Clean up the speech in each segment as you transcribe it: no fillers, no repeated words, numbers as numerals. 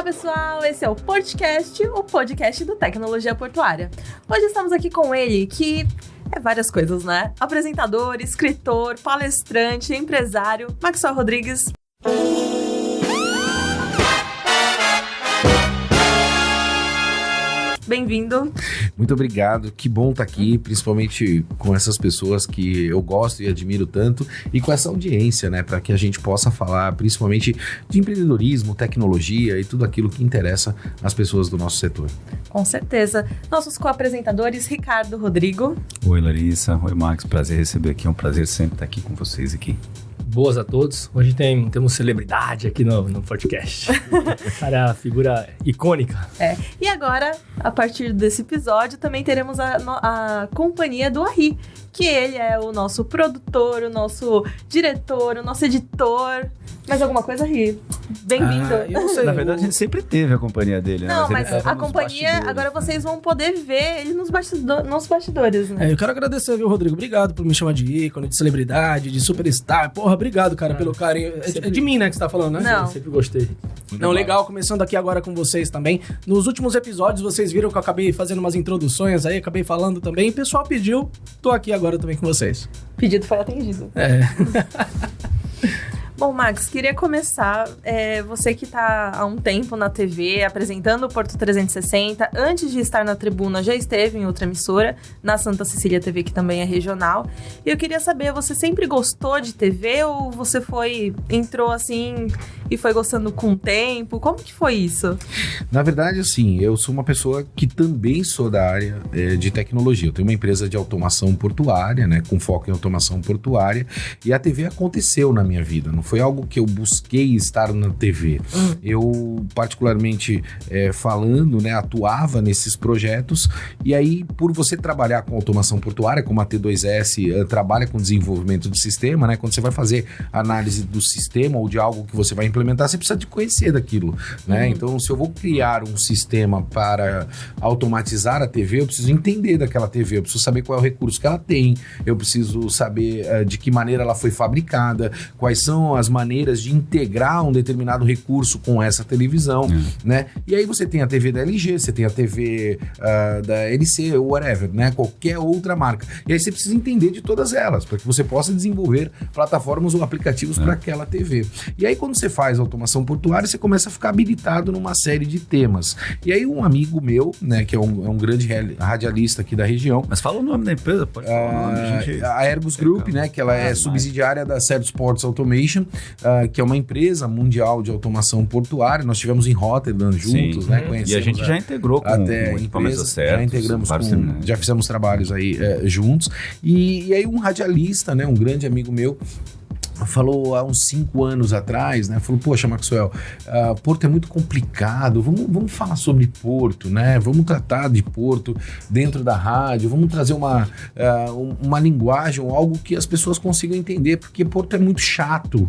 pessoal, esse é o Portcast, o podcast do Tecnologia Portuária. Hoje estamos aqui com ele, que é várias coisas, né? Apresentador, escritor, palestrante, empresário, Maxwell Rodrigues. Bem-vindo. Muito obrigado, que bom estar aqui, principalmente com essas pessoas que eu gosto e admiro tanto e com essa audiência, né, para que a gente possa falar principalmente de empreendedorismo, tecnologia e tudo aquilo que interessa às pessoas do nosso setor. Com certeza. Nossos co-apresentadores, Ricardo, Rodrigo. Oi, Larissa. Oi, Max. Prazer receber aqui. É um prazer sempre estar aqui com vocês aqui. Boas a todos. Hoje temos celebridade aqui no podcast. Cara, a figura icônica. E agora, a partir desse episódio, também teremos a companhia do Arri, que ele é o nosso produtor, o nosso diretor, o nosso editor. Mais alguma coisa, Arri? Bem-vindo. Eu não sei. Na verdade, a gente sempre teve a companhia dele, né? Não, mas a companhia, agora vocês vão poder ver ele nos bastidores, né? Eu quero agradecer, viu, Rodrigo? Obrigado por me chamar de ícone, de celebridade, de superstar. Porra, obrigado, cara, pelo carinho. É de mim, né, que você tá falando, né? Não. Sempre gostei. Não, legal, começando aqui agora com vocês também. Nos últimos episódios, vocês viram que eu acabei fazendo umas introduções aí, acabei falando também. O pessoal pediu, tô aqui agora também com vocês. Pedido foi atendido. Bom, Max, queria começar, você que está há um tempo na TV, apresentando o Porto 360, antes de estar na tribuna, já esteve em outra emissora, na Santa Cecília TV, que também é regional, e eu queria saber, você sempre gostou de TV ou você entrou assim e foi gostando com o tempo? Como que foi isso? Na verdade, assim, eu sou uma pessoa que também sou da área de tecnologia. Eu tenho uma empresa de automação portuária, né, com foco em automação portuária, e a TV aconteceu na minha vida, não foi algo que eu busquei estar na TV. Eu, particularmente falando, né, atuava nesses projetos, e aí, por você trabalhar com automação portuária, como a T2S trabalha com desenvolvimento de sistema, né, quando você vai fazer análise do sistema ou de algo que você vai implementar, você precisa de conhecer daquilo, né? Então, se eu vou criar um sistema para automatizar a TV, eu preciso entender daquela TV, eu preciso saber qual é o recurso que ela tem, eu preciso saber de que maneira ela foi fabricada, quais são as maneiras de integrar um determinado recurso com essa televisão, né? E aí você tem a TV da LG, você tem a TV da LC, whatever, né? Qualquer outra marca. E aí você precisa entender de todas elas, para que você possa desenvolver plataformas ou aplicativos para aquela TV. E aí quando você faz automação portuária, você começa a ficar habilitado numa série de temas. E aí um amigo meu, né, que é um grande radialista aqui da região... Mas fala o nome da empresa, pode falar o nome, gente. A Ergus Group, né, que ela é subsidiária da Certo Sports Automation, que é uma empresa mundial de automação portuária. Nós estivemos em Rotterdam juntos, né? E a gente já integrou com empresa, já integramos já fizemos trabalhos aí juntos. E aí um radialista, né, um grande amigo meu, falou há uns 5 anos atrás, né? Falou, poxa, Maxwell, Porto é muito complicado, vamos falar sobre Porto, né? Vamos tratar de Porto dentro da rádio, vamos trazer uma linguagem ou algo que as pessoas consigam entender, porque Porto é muito chato.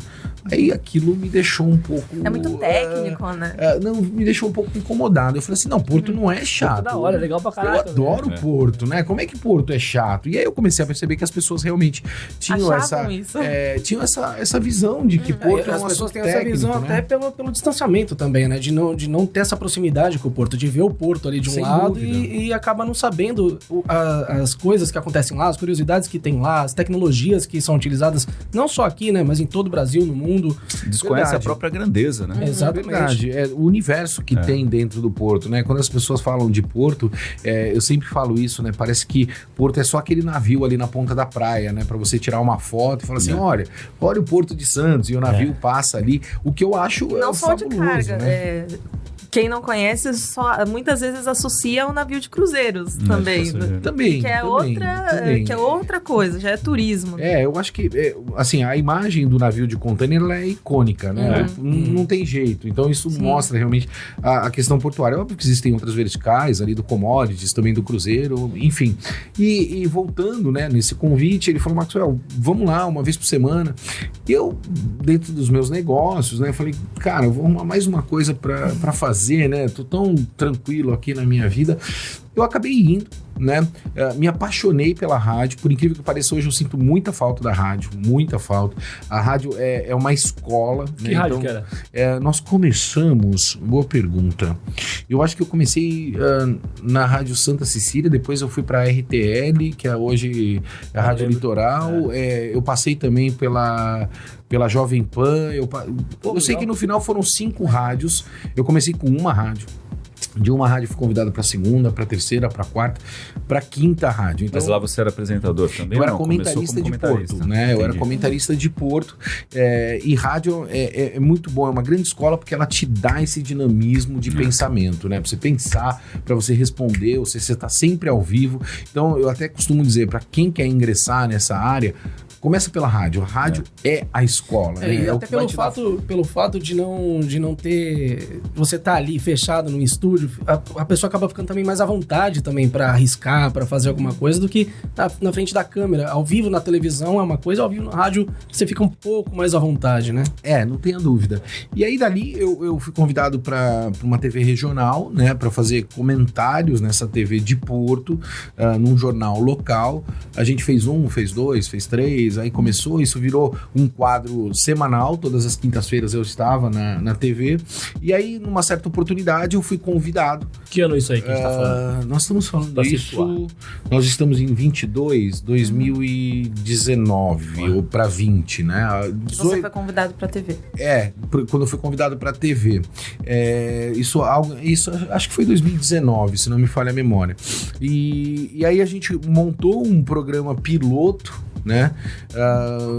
Aí aquilo me deixou um pouco... É muito técnico, né? Não, me deixou um pouco incomodado. Eu falei assim, não, Porto não é chato. Da hora, legal pra caralho. Eu adoro Porto, né? Como é que Porto é chato? E aí eu comecei a perceber que as pessoas realmente tinham essa visão de que Porto é um as pessoas têm técnico, essa visão, né? até pelo distanciamento também, né? De não ter essa proximidade com o Porto, de ver o Porto ali de um Sem lado dúvida. e acaba não sabendo as coisas que acontecem lá, as curiosidades que tem lá, as tecnologias que são utilizadas, não só aqui, né? Mas em todo o Brasil, no mundo. Desconhece a própria grandeza, né? Exatamente. Verdade. O universo que tem dentro do Porto, né? Quando as pessoas falam de Porto, eu sempre falo isso, né? Parece que Porto é só aquele navio ali na ponta da praia, né? Pra você tirar uma foto e falar assim, olha o Porto de Santos, e o navio passa ali, o que eu acho não só de carga, né? Quem não conhece, muitas vezes associa ao navio de cruzeiros também. Também. Que é outra coisa, já é turismo. Eu acho que, assim, a imagem do navio de container, ela é icônica, né? Não tem jeito. Então, isso mostra realmente a questão portuária. Óbvio que existem outras verticais ali do commodities, também do cruzeiro, enfim. E voltando, né, nesse convite, ele falou, Maxwell, vamos lá, uma vez por semana. E eu, dentro dos meus negócios, né, falei, cara, eu vou arrumar mais uma coisa pra fazer, né? Tô tão tranquilo aqui na minha vida. Eu acabei indo, né, me apaixonei pela rádio. Por incrível que pareça, hoje eu sinto muita falta da rádio, muita falta. A rádio é uma escola. Que rádio que era? Nós começamos, boa pergunta. Eu acho que eu comecei na Rádio Santa Cecília, depois eu fui para a RTL, que é hoje a Rádio Litoral. Eu passei também pela Jovem Pan. Eu sei que no final foram 5 rádios. Eu comecei com uma rádio. De uma rádio fui convidado para a segunda, para a terceira, para a quarta, para a quinta rádio. Então, mas lá você era apresentador também? Eu era comentarista de Porto, né? Eu era comentarista de Porto. E rádio é muito bom, é uma grande escola porque ela te dá esse dinamismo de pensamento, né? Para você pensar, para você responder, você está sempre ao vivo. Então eu até costumo dizer, para quem quer ingressar nessa área, começa pela rádio. A rádio é a escola. Né? E até pelo fato de não ter... Você tá ali fechado no estúdio, a pessoa acaba ficando também mais à vontade também para arriscar, para fazer alguma coisa, do que na frente da câmera. Ao vivo na televisão é uma coisa, ao vivo na rádio você fica um pouco mais à vontade, né? Não tenha dúvida. E aí dali eu fui convidado para uma TV regional, né? Para fazer comentários nessa TV de Porto, num jornal local. A gente fez 1, fez 2, fez 3, aí começou, isso virou um quadro semanal, todas as quintas-feiras eu estava na TV, e aí numa certa oportunidade eu fui convidado. Que ano isso aí que a gente tá falando? Nós estamos falando disso, nós estamos em 2019 ou para 20, né? Você foi convidado para TV. Quando eu fui convidado para TV. Isso acho que foi 2019, se não me falha a memória. E aí a gente montou um programa piloto, né?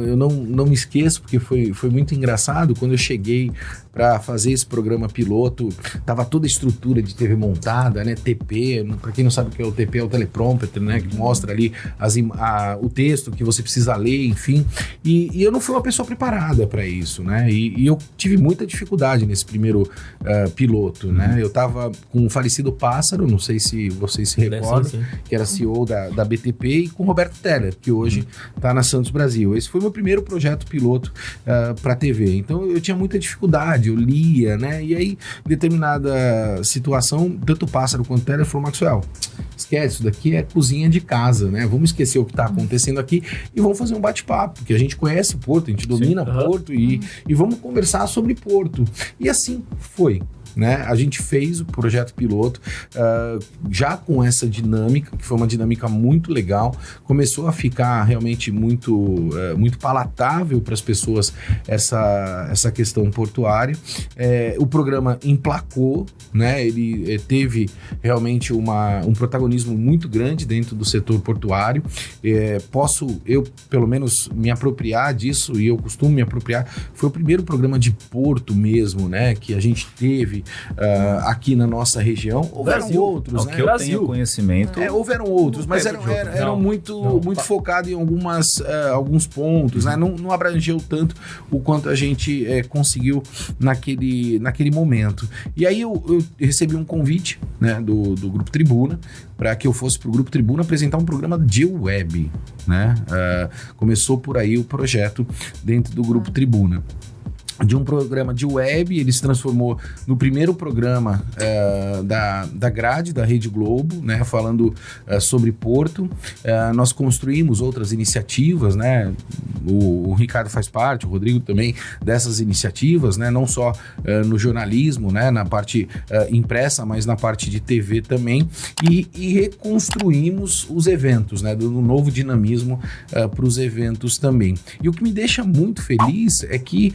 Eu não me esqueço, porque foi muito engraçado. Quando eu cheguei para fazer esse programa piloto, tava toda a estrutura de TV montada, né? TP, para quem não sabe o que é o TP, é o teleprompter, né? Que mostra ali o texto que você precisa ler, enfim. E eu não fui uma pessoa preparada para isso, né? E eu tive muita dificuldade nesse primeiro piloto, né? Eu tava com o falecido Pássaro, não sei se vocês se recordam, sim. Que era CEO da BTP, e com o Roberto Teller, que hoje tá na Santos Brasil. Esse foi meu primeiro projeto piloto para TV. Então eu tinha muita dificuldade, eu lia, né? E aí, em determinada situação, tanto o Pássaro quanto o Teller falou: Maxwell, esquece, isso daqui é cozinha de casa, né? Vamos esquecer o que tá acontecendo aqui e vamos fazer um bate-papo, porque a gente conhece Porto, a gente domina Porto e vamos conversar sobre Porto. E assim foi. Né? A gente fez o projeto piloto já com essa dinâmica, que foi uma dinâmica muito legal, começou a ficar realmente muito palatável para as pessoas essa questão portuária. O programa emplacou, né? Ele teve realmente um protagonismo muito grande dentro do setor portuário. Posso eu, pelo menos, me apropriar disso, e eu costumo me apropriar. Foi o primeiro programa de Porto mesmo, né? Que a gente teve aqui na nossa região. Houveram outros, né? Que eu tenho conhecimento. Houveram outros, mas eram muito focados em alguns pontos, né? Não abrangeu tanto o quanto a gente conseguiu naquele momento. E aí eu recebi um convite, né, do Grupo Tribuna, para que eu fosse para o Grupo Tribuna apresentar um programa de web, né? Começou por aí o projeto dentro do Grupo Tribuna. De um programa de web, ele se transformou no primeiro programa da grade da Rede Globo, né, falando sobre Porto. Nós construímos outras iniciativas, né? O Ricardo faz parte, o Rodrigo também, dessas iniciativas, né? Não só no jornalismo, né? Na parte impressa, mas na parte de TV também. E reconstruímos os eventos, né? Dando um novo dinamismo para os eventos também. E o que me deixa muito feliz é que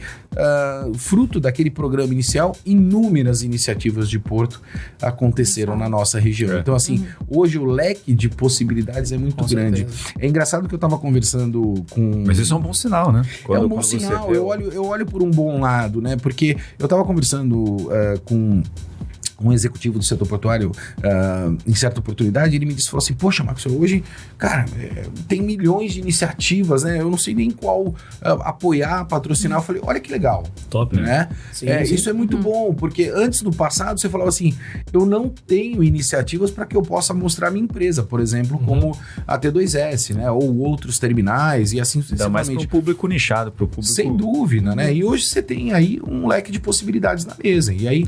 fruto daquele programa inicial, inúmeras iniciativas de Porto aconteceram na nossa região. Então, assim, hoje o leque de possibilidades é muito grande. Certeza. É engraçado que eu estava conversando com... Mas isso é um bom sinal, né? É um bom sinal. Eu olho por um bom lado, né? Porque eu estava conversando com um executivo do setor portuário em certa oportunidade, ele me disse, falou assim: poxa, Marcos, hoje, cara, tem milhões de iniciativas, né? Eu não sei nem qual apoiar, patrocinar. Eu falei, olha que legal. Top, né? Sim. Isso é muito bom, porque antes, no passado, você falava assim, eu não tenho iniciativas para que eu possa mostrar minha empresa, por exemplo, como a T2S, né? Ou outros terminais e assim sucessivamente. Ainda mais para o público nichado, para o público... Sem dúvida, né? E hoje você tem aí um leque de possibilidades na mesa. E aí...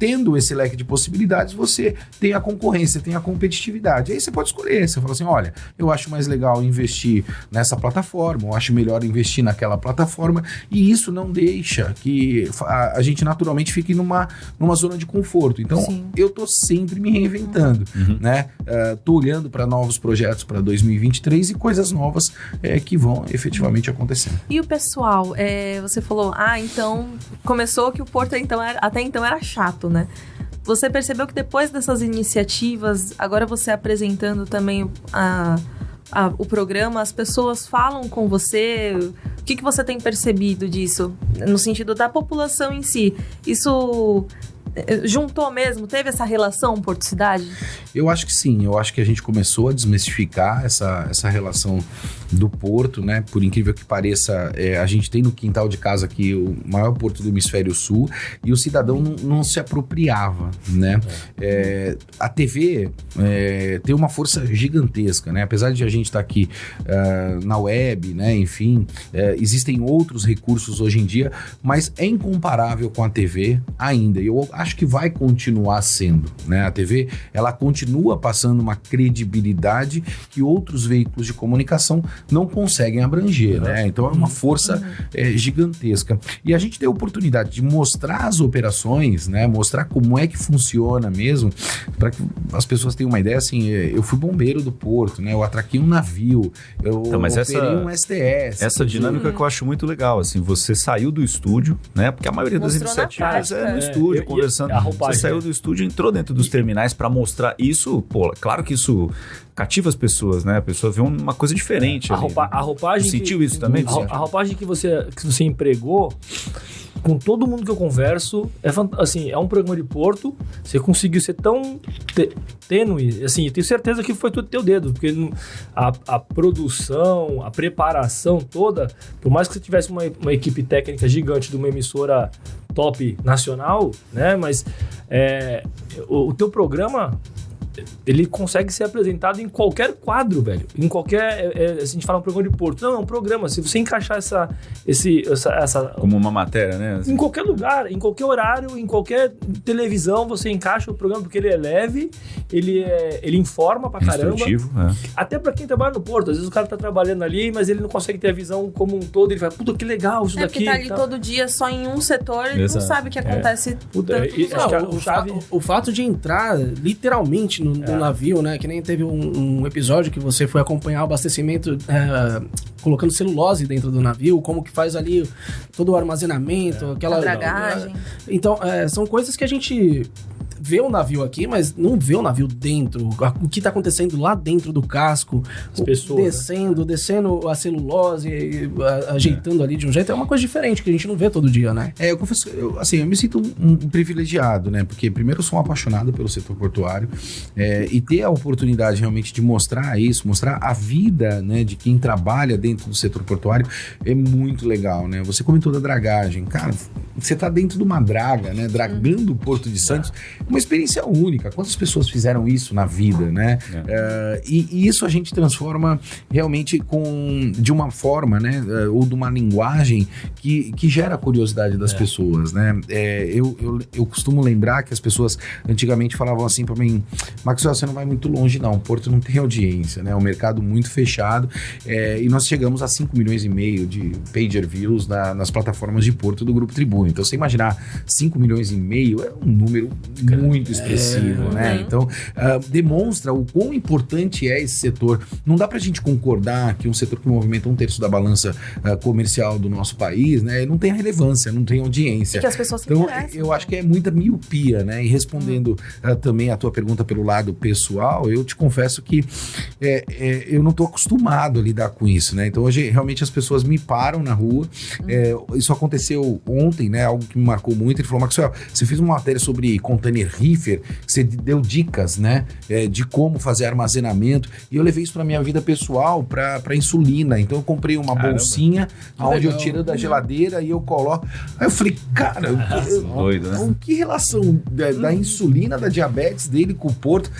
tendo esse leque de possibilidades, você tem a concorrência, tem a competitividade. Aí você pode escolher, você fala assim, olha, eu acho mais legal investir nessa plataforma, eu acho melhor investir naquela plataforma, e isso não deixa que a gente naturalmente fique numa zona de conforto. Então, Sim. eu tô sempre me reinventando, né? Tô olhando para novos projetos para 2023 e coisas novas que vão efetivamente acontecer. E o pessoal, você falou, então, começou que o Porto até então era chato, né? Você percebeu que depois dessas iniciativas, agora você apresentando também o programa, as pessoas falam com você? O que você tem percebido disso? No sentido da população em si. Isso juntou mesmo? Teve essa relação Porto-Cidade? Eu acho que sim, eu acho que a gente começou a desmistificar essa relação do porto, né? Por incrível que pareça, a gente tem no quintal de casa aqui o maior porto do hemisfério sul e o cidadão não se apropriava, né? A TV tem uma força gigantesca, né? Apesar de a gente estar aqui na web, né? Enfim, existem outros recursos hoje em dia, mas é incomparável com a TV ainda. E eu acho que vai continuar sendo, né? A TV, ela continua passando uma credibilidade que outros veículos de comunicação não conseguem abranger, né? Então é uma força gigantesca. E a gente tem a oportunidade de mostrar as operações, né? Mostrar como é que funciona mesmo, para que as pessoas tenham uma ideia, assim, eu fui bombeiro do porto, né? Eu atraquei um navio, eu operei um STS. Essa dinâmica que eu acho muito legal, assim, você saiu do estúdio, né? Porque a maioria das iniciativas no estúdio, conversando. Você saiu do estúdio e entrou dentro dos terminais para mostrar isso, pô, claro que isso cativa as pessoas, né? A pessoa vê uma coisa diferente. A roupagem. Você sentiu isso também? A roupagem que você empregou, com todo mundo que eu converso, é um programa de Porto, você conseguiu ser tão tênue, assim, eu tenho certeza que foi tudo teu dedo, porque a produção, a preparação toda, por mais que você tivesse uma equipe técnica gigante de uma emissora top nacional, né, mas o teu programa, ele consegue ser apresentado em qualquer quadro, velho. Em qualquer... a gente fala um programa de Porto. Não, é um programa. Se você encaixar essa... Como uma matéria, né? Assim. Em qualquer lugar, em qualquer horário, em qualquer televisão, você encaixa o programa, porque ele é leve, ele informa pra caramba. Instrutivo, Até pra quem trabalha no Porto. Às vezes o cara tá trabalhando ali, mas ele não consegue ter a visão como um todo. Ele fala, puta, que legal isso daqui. Porque tá ali todo dia só em um setor, ele não sabe o que acontece. O fato de entrar, literalmente, no navio, né? Que nem teve um episódio que você foi acompanhar o abastecimento colocando celulose dentro do navio, como que faz ali todo o armazenamento, aquela dragagem. Então, são coisas que a gente vê o navio aqui, mas não vê o navio dentro. O que tá acontecendo lá dentro do casco, as pessoas, descendo a celulose, ajeitando ali de um jeito, é uma coisa diferente que a gente não vê todo dia, né? Eu confesso, eu me sinto um privilegiado, né? Porque primeiro eu sou um apaixonado pelo setor portuário e ter a oportunidade realmente de mostrar isso, mostrar a vida, né, de quem trabalha dentro do setor portuário é muito legal, né? Você comentou da dragagem, cara, você tá dentro de uma draga, né? Dragando o Porto de Santos, uma experiência única. Quantas pessoas fizeram isso na vida, né? E isso a gente transforma realmente de uma forma, né? Ou de uma linguagem que gera a curiosidade das pessoas, né? Eu costumo lembrar que as pessoas antigamente falavam assim para mim, Maxwell, você não vai muito longe não, o Porto não tem audiência, né? É um mercado muito fechado e nós chegamos a 5,5 milhões de pager views nas plataformas de Porto do Grupo Tribuna. Então, você imaginar 5,5 milhões é um número muito expressivo, né? Então, demonstra o quão importante é esse setor. Não dá pra gente concordar que um setor que movimenta 1/3 da balança comercial do nosso país, né? Não tem relevância, não tem audiência. E que as pessoas se então, interessam. eu acho que é muita miopia, né? E respondendo também a tua pergunta pelo lado pessoal, eu te confesso que eu não tô acostumado a lidar com isso, né? Então, hoje, realmente, as pessoas me param na rua. Isso aconteceu ontem, né? Algo que me marcou muito. Ele falou, Maxwell, você fez uma matéria sobre container Riffer, você deu dicas, né, de como fazer armazenamento, e eu levei isso pra minha vida pessoal, pra insulina. Então eu comprei uma bolsinha, onde eu tiro da geladeira e eu coloco. Aí eu falei, cara, doido, né? Que relação da insulina, da diabetes dele com o Porto?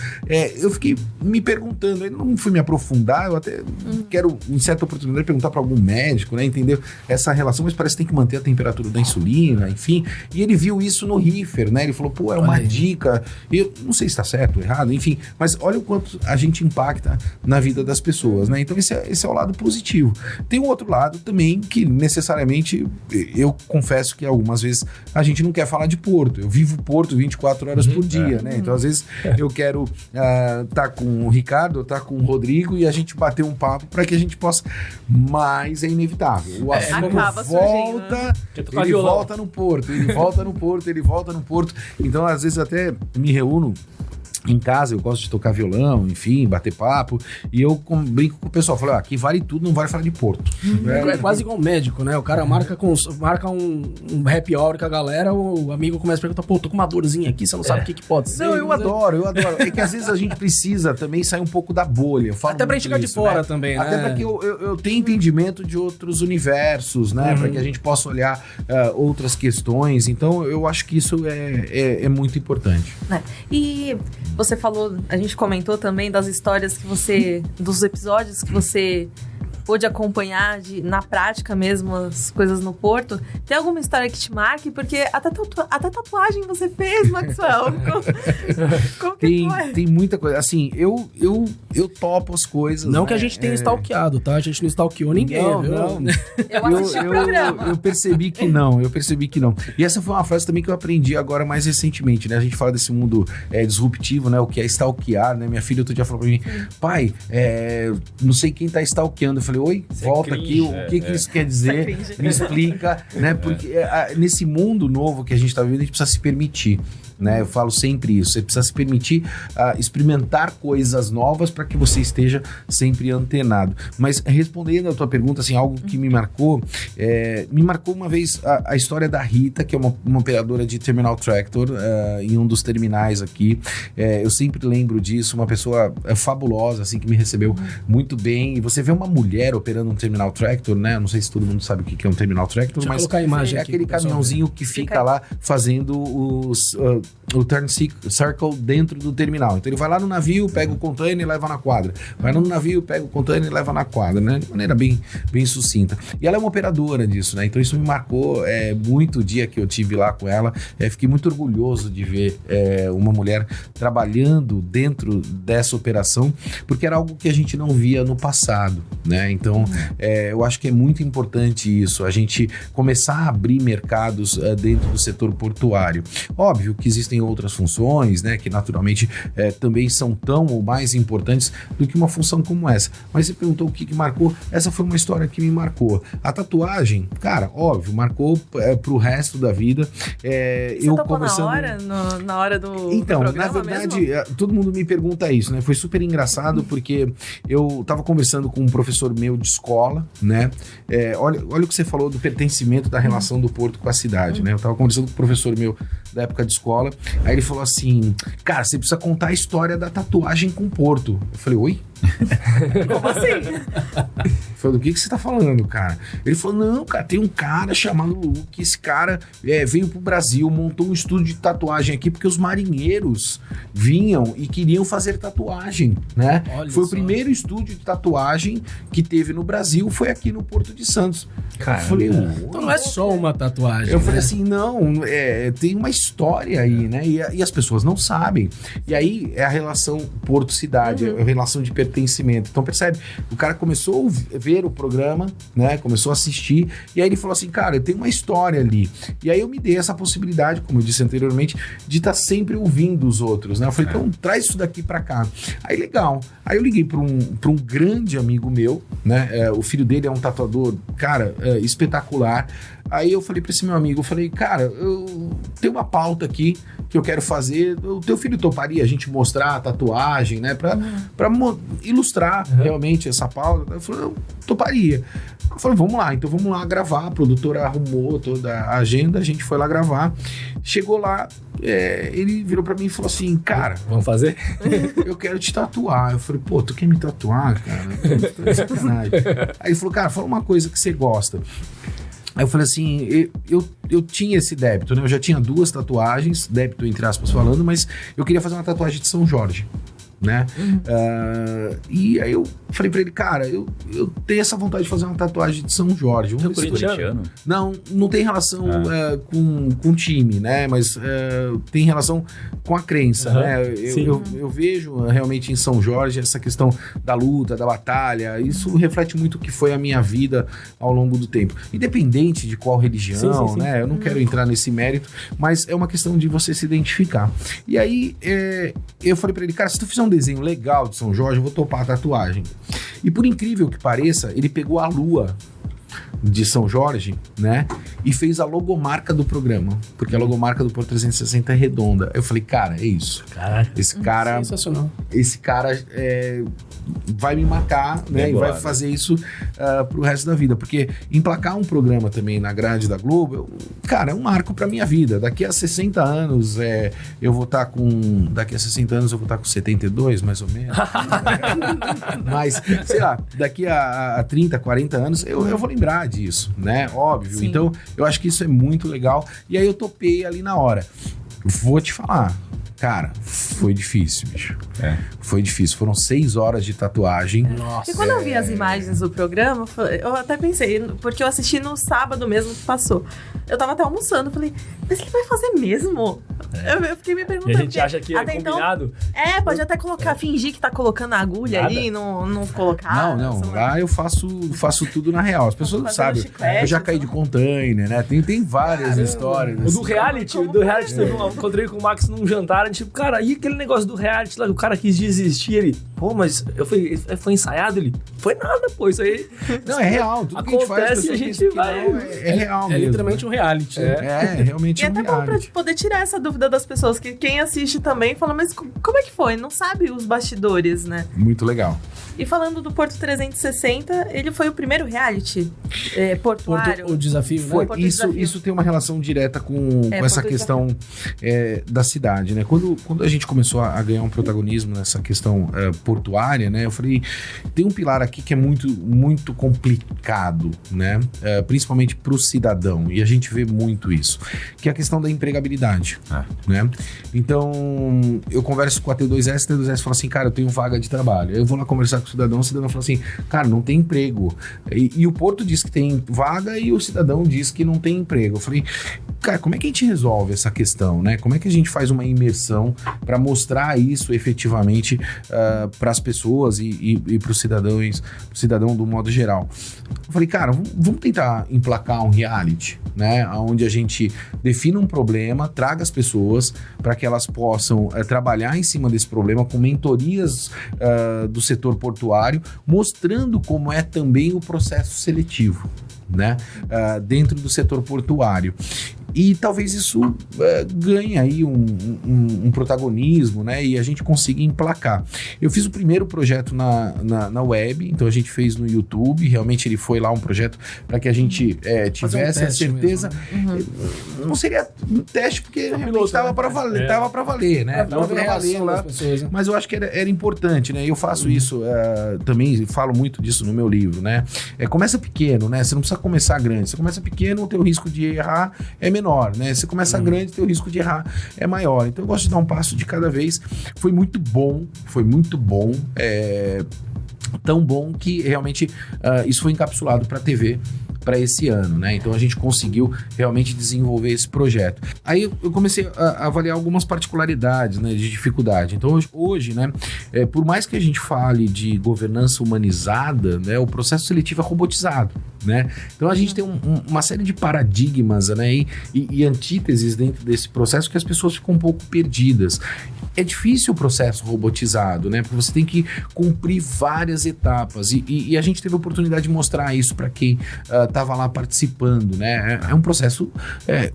Eu fiquei me perguntando, eu não fui me aprofundar, eu até quero, em certa oportunidade, perguntar para algum médico, né, entendeu? Essa relação, mas parece que tem que manter a temperatura da insulina, enfim. E ele viu isso no Riffer, né? Ele falou, pô, é uma dica. Eu não sei se está certo ou errado, enfim, mas olha o quanto a gente impacta na vida das pessoas, né? Então esse é o lado positivo. Tem um outro lado também que necessariamente, eu confesso que algumas vezes a gente não quer falar de Porto. Eu vivo Porto 24 horas por dia, né? Então às vezes eu quero tá com o Ricardo, tá com o Rodrigo e a gente bater um papo para que a gente possa, mas é inevitável. O assunto volta, ele volta no Porto, ele volta no Porto, ele volta no Porto. Então às vezes até me reúno em casa, eu gosto de tocar violão, enfim, bater papo, e eu brinco com o pessoal, falo, aqui vale tudo, não vale falar de Porto. É quase igual médico, né? O cara marca um happy hour com a galera, o amigo começa a perguntar, pô, tô com uma dorzinha aqui, você não sabe o que pode ser. Não, eu adoro. É que às vezes a gente precisa também sair um pouco da bolha. Até pra gente ficar de fora, né? Também, né? Até pra que eu tenha entendimento de outros universos, né? Pra que a gente possa olhar outras questões. Então, eu acho que isso é muito importante. E você falou, a gente comentou também das histórias que você, dos episódios que você pôde acompanhar na prática mesmo, as coisas no Porto. Tem alguma história que te marque? Porque até tatuagem você fez, Maxwell. Como que foi? Tem muita coisa. Assim, eu topo as coisas. Não, né? Que a gente tenha stalkeado, tá? A gente não stalkeou ninguém. Não. Eu assisti o programa. Eu percebi que não. E essa foi uma frase também que eu aprendi agora mais recentemente, né? A gente fala desse mundo disruptivo, né? O que é stalkear, né? Minha filha outro dia falou pra mim, pai, não sei quem tá stalkeando. Eu falei, oi, volta aqui, o que isso quer dizer? Me explica, né? Porque nesse mundo novo que a gente tá vivendo, a gente precisa se permitir. Né? Eu falo sempre isso, você precisa se permitir experimentar coisas novas para que você esteja sempre antenado. Mas respondendo a tua pergunta, assim, algo que me marcou uma vez a história da Rita, que é uma operadora de Terminal Tractor em um dos terminais aqui. Eu sempre lembro disso, uma pessoa fabulosa, assim, que me recebeu muito bem. E você vê uma mulher operando um Terminal Tractor, né? Eu não sei se todo mundo sabe o que é um Terminal Tractor, deixa mas colocar a imagem aqui, aquele caminhãozinho que fica lá fazendo o turn circle dentro do terminal. Então ele vai lá no navio, pega o container e leva na quadra. Vai lá no navio, pega o container e leva na quadra, né? De maneira bem sucinta. E ela é uma operadora disso, né? Então isso me marcou muito o dia que eu tive lá com ela. Fiquei muito orgulhoso de ver uma mulher trabalhando dentro dessa operação, porque era algo que a gente não via no passado, né? Então eu acho que é muito importante isso, a gente começar a abrir mercados dentro do setor portuário. Óbvio que existem outras funções, né, que naturalmente também são tão ou mais importantes do que uma função como essa. Mas você perguntou o que marcou, essa foi uma história que me marcou. A tatuagem, cara, óbvio, marcou pro resto da vida. Você eu topou conversando... na hora do Então, do programa na verdade, mesmo? todo mundo me pergunta isso, né? Foi super engraçado porque eu tava conversando com um professor meu de escola, né? Olha o que você falou do pertencimento da relação do Porto com a cidade, né? Eu tava conversando com um professor meu da época de escola, aí ele falou assim, cara, você precisa contar a história da tatuagem com Porto. Eu falei, oi? Como assim? Falei, do que você tá falando, cara? Ele falou, não, cara, tem um cara chamado Luke, esse cara veio pro Brasil, montou um estúdio de tatuagem aqui, porque os marinheiros vinham e queriam fazer tatuagem, né? Foi o primeiro estúdio de tatuagem que teve no Brasil, foi aqui no Porto de Santos. Cara, eu falei, então não é só uma tatuagem. Eu falei assim, não, tem uma história aí, né? E as pessoas não sabem. E aí é a relação Porto-cidade, a relação de pertencimento. Então percebe, o cara começou a ver o programa, né? Começou a assistir, e aí ele falou assim, cara, tem uma história ali. E aí eu me dei essa possibilidade, como eu disse anteriormente, de estar sempre ouvindo os outros, né? Eu falei, então traz isso daqui pra cá. Aí legal. Aí eu liguei pra um grande amigo meu, né? O filho dele é um tatuador, cara, espetacular. Aí eu falei pra esse meu amigo, eu falei, cara, eu tenho uma pauta aqui que eu quero fazer, o teu filho toparia a gente mostrar a tatuagem, né, pra ilustrar realmente essa pauta? Eu falei, eu toparia. Eu falei, vamos lá gravar, a produtora arrumou toda a agenda, a gente foi lá gravar, chegou lá, ele virou pra mim e falou assim, cara... Vamos fazer? Eu quero te tatuar. Eu falei, pô, tu quer me tatuar, cara? Aí ele falou, cara, fala uma coisa que você gosta. Aí eu falei assim, eu tinha esse débito, né? Eu já tinha 2 tatuagens, débito entre aspas falando, mas eu queria fazer uma tatuagem de São Jorge, né? E aí eu falei pra ele, cara, eu tenho essa vontade de fazer uma tatuagem de São Jorge. Você é corintiano? Não tem relação com o time, né? Mas tem relação com a crença, né? Eu vejo realmente em São Jorge essa questão da luta, da batalha. Isso reflete muito o que foi a minha vida ao longo do tempo. Independente de qual religião, sim. né? Eu não quero entrar nesse mérito, mas é uma questão de você se identificar. E aí, eu falei pra ele, cara, se tu fizer um desenho legal de São Jorge, eu vou topar a tatuagem. E por incrível que pareça, ele pegou a lua de São Jorge, né? E fez a logomarca do programa. Porque a logomarca do Porto 360 é redonda. Eu falei, cara, é isso. Caraca. Esse cara... Sensacional. Esse cara vai me marcar, né? E vai fazer isso pro resto da vida. Porque emplacar um programa também na grade da Globo, cara, é um marco pra minha vida. Daqui a 60 anos, eu vou estar com... Daqui a 60 anos eu vou estar com 72, mais ou menos. Mas, sei lá, daqui a 30, 40 anos, eu vou lembrar disso, né? Óbvio. Sim. Então, eu acho que isso é muito legal. E aí eu topei ali na hora. Vou te falar. Cara, foi difícil, bicho. Foi difícil. Foram 6 horas de tatuagem. Nossa. E quando eu vi as imagens do programa, eu até pensei, porque eu assisti no sábado mesmo que passou. Eu tava até almoçando, falei, mas ele vai fazer mesmo? Eu fiquei me perguntando. E a gente acha que é combinado? Então, pode até colocar, fingir que tá colocando a agulha ali, não colocar. Não. Lá eu faço tudo na real. As pessoas não sabem. Eu já caí de container, né? Tem várias histórias. O do reality, eu encontrei com o Max num jantar, tipo, cara, e aquele negócio do reality lá, o cara quis desistir, ele, pô, mas foi ensaiado? Ele, foi nada, pô, isso aí... Não, é real, tudo acontece que a gente vai... É real mesmo. É literalmente um reality. Realmente e um reality. E até bom pra poder tirar essa dúvida das pessoas, que quem assiste também fala, mas como é que foi? Não sabe os bastidores, né? Muito legal. E falando do Porto 360, ele foi o primeiro reality portuário. O desafio, né? Foi, isso tem uma relação direta com essa questão da cidade, né? Quando a gente começou a ganhar um protagonismo nessa questão portuária, né? Eu falei, tem um pilar aqui que é muito, muito complicado, né? Principalmente para o cidadão, e a gente vê muito isso, que é a questão da empregabilidade, né? Então, eu converso com a T2S fala assim, cara, eu tenho vaga de trabalho. Eu vou lá conversar com o cidadão fala assim, cara, não tem emprego. E o Porto diz que tem vaga e o cidadão diz que não tem emprego. Eu falei, cara, como é que a gente resolve essa questão, né? Como é que a gente faz uma imersão para mostrar isso efetivamente para as pessoas e para os cidadão do modo geral? Eu falei, cara, vamos tentar emplacar um reality, né? Onde a gente defina um problema, traga as pessoas para que elas possam trabalhar em cima desse problema com mentorias do setor portuário, mostrando como é também o processo seletivo, né? Dentro do setor portuário. E talvez isso ganhe aí um protagonismo, né? E a gente consiga emplacar. Eu fiz o primeiro projeto na web, então a gente fez no YouTube. Realmente ele foi lá um projeto para que a gente tivesse a certeza. Mesmo, né? Não seria um teste, porque realmente estava para valer, tava para valer, né? Tava para valer lá. Pessoas, né? Mas eu acho que era importante, né? Eu faço isso também, falo muito disso no meu livro, né? Começa pequeno, né? Você não precisa começar grande. Você começa pequeno, o teu risco de errar é menor, né? Você começa grande, teu risco de errar é maior. Então eu gosto de dar um passo de cada vez. Foi muito bom. Tão bom que realmente isso foi encapsulado para a TV para esse ano, né? Então a gente conseguiu realmente desenvolver esse projeto. Aí eu comecei a avaliar algumas particularidades, né, de dificuldade. Então hoje, né, por mais que a gente fale de governança humanizada, né, o processo seletivo é robotizado, né? Então a gente tem uma série de paradigmas, né, e antíteses dentro desse processo que as pessoas ficam um pouco perdidas. É difícil o processo robotizado, né? Porque você tem que cumprir várias etapas e a gente teve a oportunidade de mostrar isso para quem estava lá participando, né? É um processo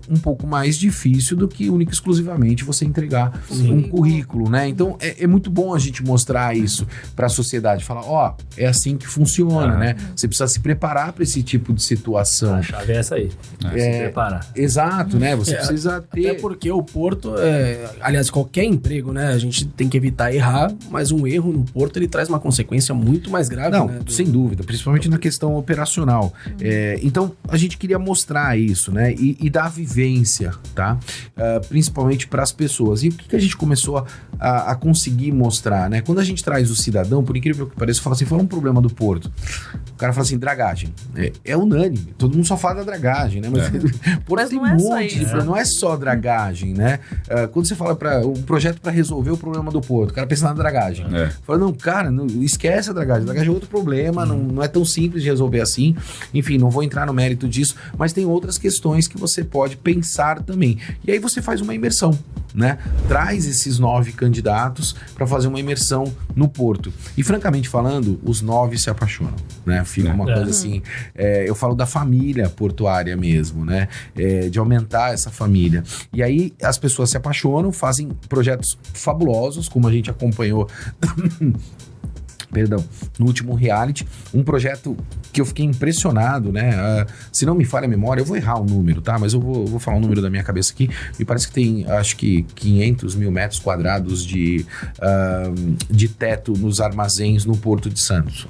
um pouco mais difícil do que única e exclusivamente você entregar um currículo, né? Então, é muito bom a gente mostrar isso para a sociedade. Falar, é assim que funciona, né? Você precisa se preparar para esse tipo de situação. A chave é essa aí. Se preparar. Exato, né? Você precisa ter... Até porque o Porto, aliás, qualquer emprego, né? A gente tem que evitar errar, mas um erro no Porto, ele traz uma consequência muito mais grave. Não, né? sem dúvida, principalmente na questão operacional. Então, a gente queria mostrar isso, né? E dar vivência, tá? Principalmente para as pessoas. E o que a gente começou a conseguir mostrar, né? Quando a gente traz o cidadão, por incrível que pareça, fala assim, fala um problema do Porto. O cara fala assim, dragagem. É unânime, todo mundo só fala da dragagem, né? Mas Porto tem um monte, não é só dragagem, né? Quando você fala para um projeto para resolver o problema do Porto, o cara pensa na dragagem. Fala, não, cara, esquece a dragagem. A dragagem é outro problema, não é tão simples de resolver assim. Enfim, não vou entrar no mérito disso, mas tem outras questões que você pode pensar também. E aí você faz uma imersão, né? Traz esses 9 candidatos para fazer uma imersão no Porto. E francamente falando, os 9 se apaixonam, né? Fica uma coisa assim, eu falo da família portuária mesmo, né? De aumentar essa família. E aí as pessoas se apaixonam, fazem projetos fabulosos, como a gente acompanhou no último reality, um projeto que eu fiquei impressionado, né? Se não me falha a memória, eu vou errar o número, tá? Mas eu vou falar o número da minha cabeça aqui. Me parece que tem, acho que 500 mil metros quadrados de teto nos armazéns no Porto de Santos.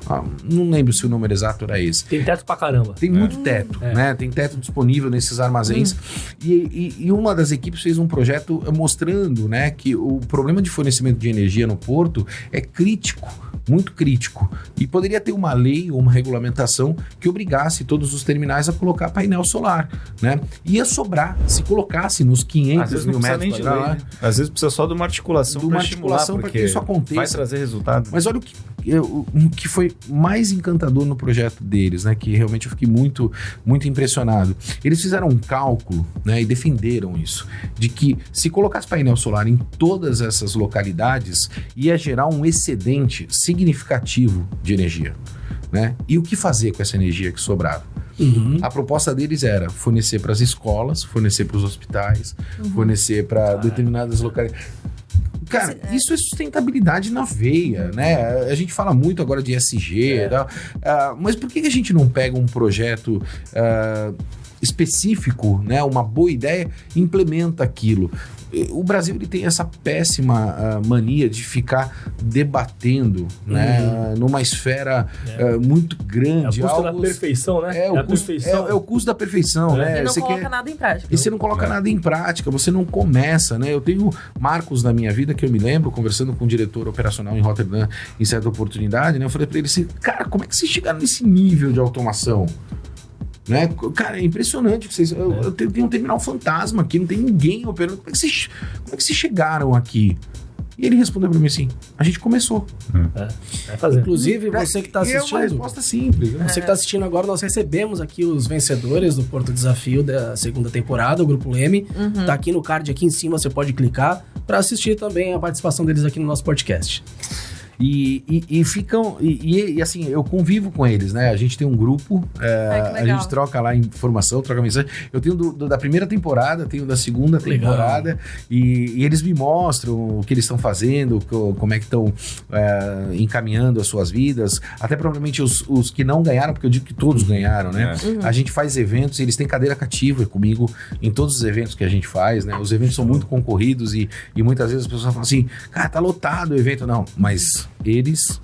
Não lembro se o número exato era esse. Tem teto pra caramba. Tem muito teto, né? Tem teto disponível nesses armazéns. E uma das equipes fez um projeto mostrando, né, que o problema de fornecimento de energia no Porto é crítico, muito crítico. E poderia ter uma lei ou uma regulamentação que obrigasse todos os terminais a colocar painel solar, né? Ia sobrar se colocasse nos 500 mil metros quadrados. Às vezes precisa só de uma articulação para que isso aconteça. Vai trazer resultado. Mas olha o que foi mais encantador no projeto deles, né? Que realmente eu fiquei muito, muito impressionado. Eles fizeram um cálculo, né? E defenderam isso, de que se colocasse painel solar em todas essas localidades, ia gerar um excedente significativo de energia, né? E o que fazer com essa energia que sobrava? A proposta deles era fornecer para as escolas, fornecer para os hospitais, fornecer para determinadas localidades. Cara, isso é sustentabilidade na veia, né? A gente fala muito agora de ESG, mas por que a gente não pega um projeto específico, né? Uma boa ideia, e implementa aquilo? O Brasil, ele tem essa péssima mania de ficar debatendo, né, numa esfera muito grande. É o custo da perfeição, né? É o custo da perfeição, né? E não coloca nada em prática. E você não coloca nada em prática, você não começa, né? Eu tenho marcos na minha vida que eu me lembro, conversando com o diretor operacional em Rotterdam, em certa oportunidade, né? Eu falei pra ele assim, cara, como é que vocês chegaram nesse nível de automação? Né? Cara, é impressionante. Eu tenho um terminal fantasma aqui, não tem ninguém operando. Como é que vocês chegaram aqui? E ele respondeu pra mim assim, a gente começou. Vai fazer. Inclusive, você que tá assistindo... É uma resposta simples. Né? Você que tá assistindo agora, nós recebemos aqui os vencedores do Porto Desafio da segunda temporada, o Grupo Leme. Tá aqui no card, aqui em cima, você pode clicar para assistir também a participação deles aqui no nosso podcast. E ficam... E assim, eu convivo com eles, né? A gente tem um grupo, a gente troca lá informação, troca mensagem. Eu tenho da primeira temporada, tenho da segunda temporada, e eles me mostram o que eles estão fazendo, como é que estão encaminhando as suas vidas. Até provavelmente os que não ganharam, porque eu digo que todos ganharam, né? A gente faz eventos, eles têm cadeira cativa comigo em todos os eventos que a gente faz, né? Os eventos são muito concorridos e muitas vezes as pessoas falam assim, cara, tá lotado o evento. Não, mas eles...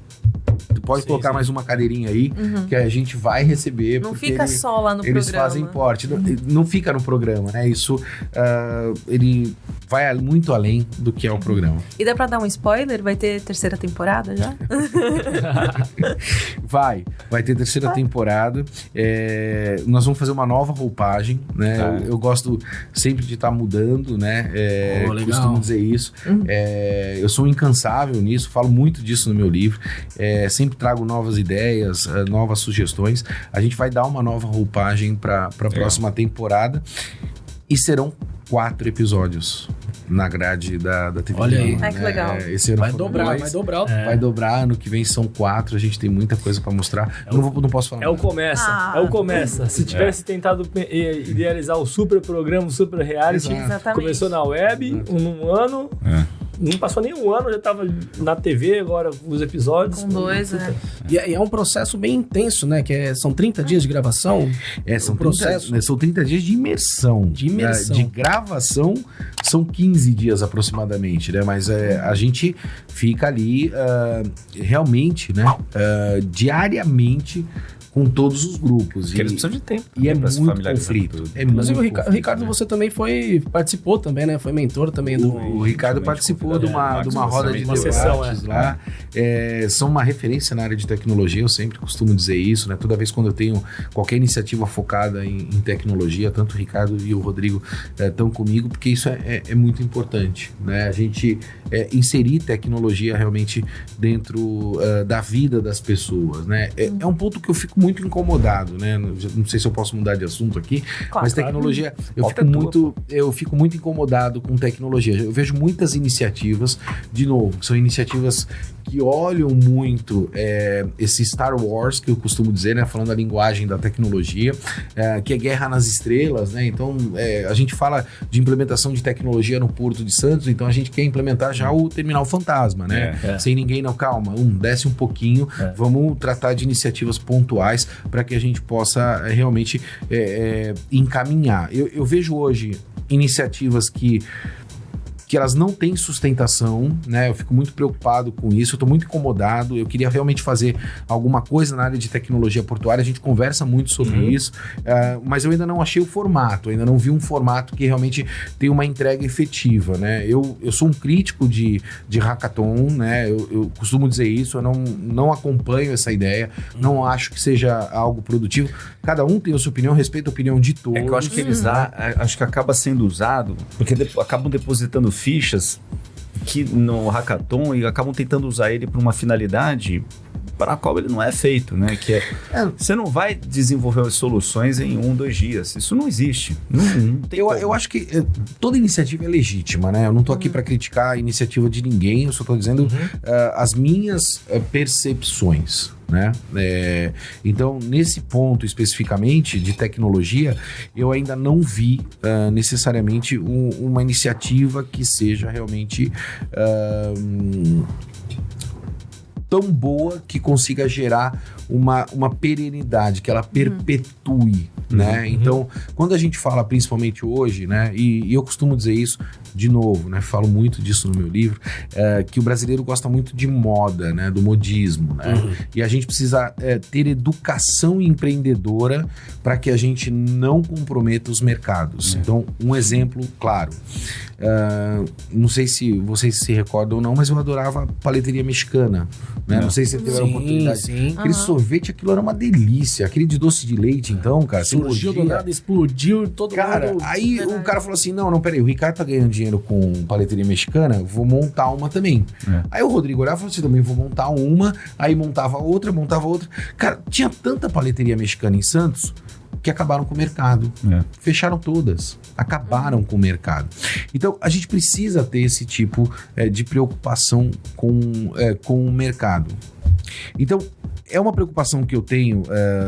Tu pode colocar mais uma cadeirinha aí, que a gente vai receber. Não fica só lá no eles programa. Eles fazem porte. Não fica no programa, né? Isso, ele vai muito além do que é o programa. E dá pra dar um spoiler? Vai ter terceira temporada já? Vai ter terceira temporada. Nós vamos fazer uma nova roupagem, né? Eu gosto sempre de estar mudando, né? Costumo dizer isso. Eu sou incansável nisso, falo muito disso no meu livro. Sempre trago novas ideias, novas sugestões. A gente vai dar uma nova roupagem para a próxima temporada e serão 4 episódios. na grade da TV. Olha aí. Que legal. Esse ano vai dobrar. Vai dobrar, ano que vem são 4, a gente tem muita coisa pra mostrar. Não posso falar. É o começa. Se tivesse tentado idealizar o super programa, o super reality, começou na web, um ano... Não passou nem um ano, já tava na TV agora, os episódios. Com 2, E é um processo bem intenso, né? São 30 dias de gravação. São 30 dias de imersão. De gravação são 15 dias aproximadamente, né? Mas a gente fica ali realmente, né? Diariamente com todos os grupos. Porque eles precisam de tempo. E é muito conflito. Inclusive, o Ricardo, você também participou também, né? Foi mentor também do... O Ricardo participou de uma roda de debates lá. São uma referência na área de tecnologia, eu sempre costumo dizer isso, né? Toda vez quando eu tenho qualquer iniciativa focada em tecnologia, tanto o Ricardo e o Rodrigo estão comigo, porque isso é muito importante, né? A gente inserir tecnologia realmente dentro da vida das pessoas, né? É um ponto que eu fico muito incomodado, né? Não sei se eu posso mudar de assunto aqui, mas tecnologia, eu fico muito incomodado com tecnologia. Eu vejo muitas iniciativas, de novo, são iniciativas que olham muito esse Star Wars, que eu costumo dizer, né? Falando a linguagem da tecnologia, que é guerra nas estrelas, né? Então, a gente fala de implementação de tecnologia no Porto de Santos, então a gente quer implementar já o Terminal Fantasma, né? Sem ninguém, não, calma, desce um pouquinho, vamos tratar de iniciativas pontuais para que a gente possa realmente encaminhar. Eu vejo hoje iniciativas que elas não têm sustentação, né? Eu fico muito preocupado com isso, eu tô muito incomodado, eu queria realmente fazer alguma coisa na área de tecnologia portuária, a gente conversa muito sobre isso, mas eu ainda não achei o formato, ainda não vi um formato que realmente tem uma entrega efetiva, né? Eu sou um crítico de hackathon, né? Eu costumo dizer isso, eu não acompanho essa ideia, não acho que seja algo produtivo. Cada um tem a sua opinião, respeito a opinião de todos. Que eu acho que acho que acaba sendo usado, porque acabam depositando fichas que no hackathon e acabam tentando usar ele para uma finalidade para a qual ele não é feito, né? Que você não vai desenvolver soluções em 1-2 dias. Isso não existe. Não tem eu acho que toda iniciativa é legítima, né? Eu não tô aqui para criticar a iniciativa de ninguém, eu só tô dizendo as minhas percepções, né? Então, nesse ponto especificamente de tecnologia, eu ainda não vi necessariamente uma iniciativa que seja realmente tão boa que consiga gerar uma perenidade, que ela perpetue, né? Então, quando a gente fala principalmente hoje, né? E eu costumo dizer isso de novo, né? Falo muito disso no meu livro, que o brasileiro gosta muito de moda, né? Do modismo, né? E a gente precisa ter educação empreendedora para que a gente não comprometa os mercados. Então, um exemplo claro. Não sei se vocês se recordam ou não, mas eu adorava a paleteria mexicana, né? Não sei se você teve a oportunidade. Sim. Aquele sorvete, aquilo era uma delícia. Aquele de doce de leite, então, cara. Surgiu do nada, explodiu, todo mundo... Aí o cara falou assim, não, peraí, o Ricardo tá ganhando dinheiro com paleteria mexicana, vou montar uma também. Aí o Rodrigo olhava e falou assim, também vou montar uma, aí montava outra. Cara, tinha tanta paleteria mexicana em Santos que acabaram com o mercado. Fecharam todas. Acabaram com o mercado. Então, a gente precisa ter esse tipo de preocupação com o mercado. Então, é uma preocupação que eu tenho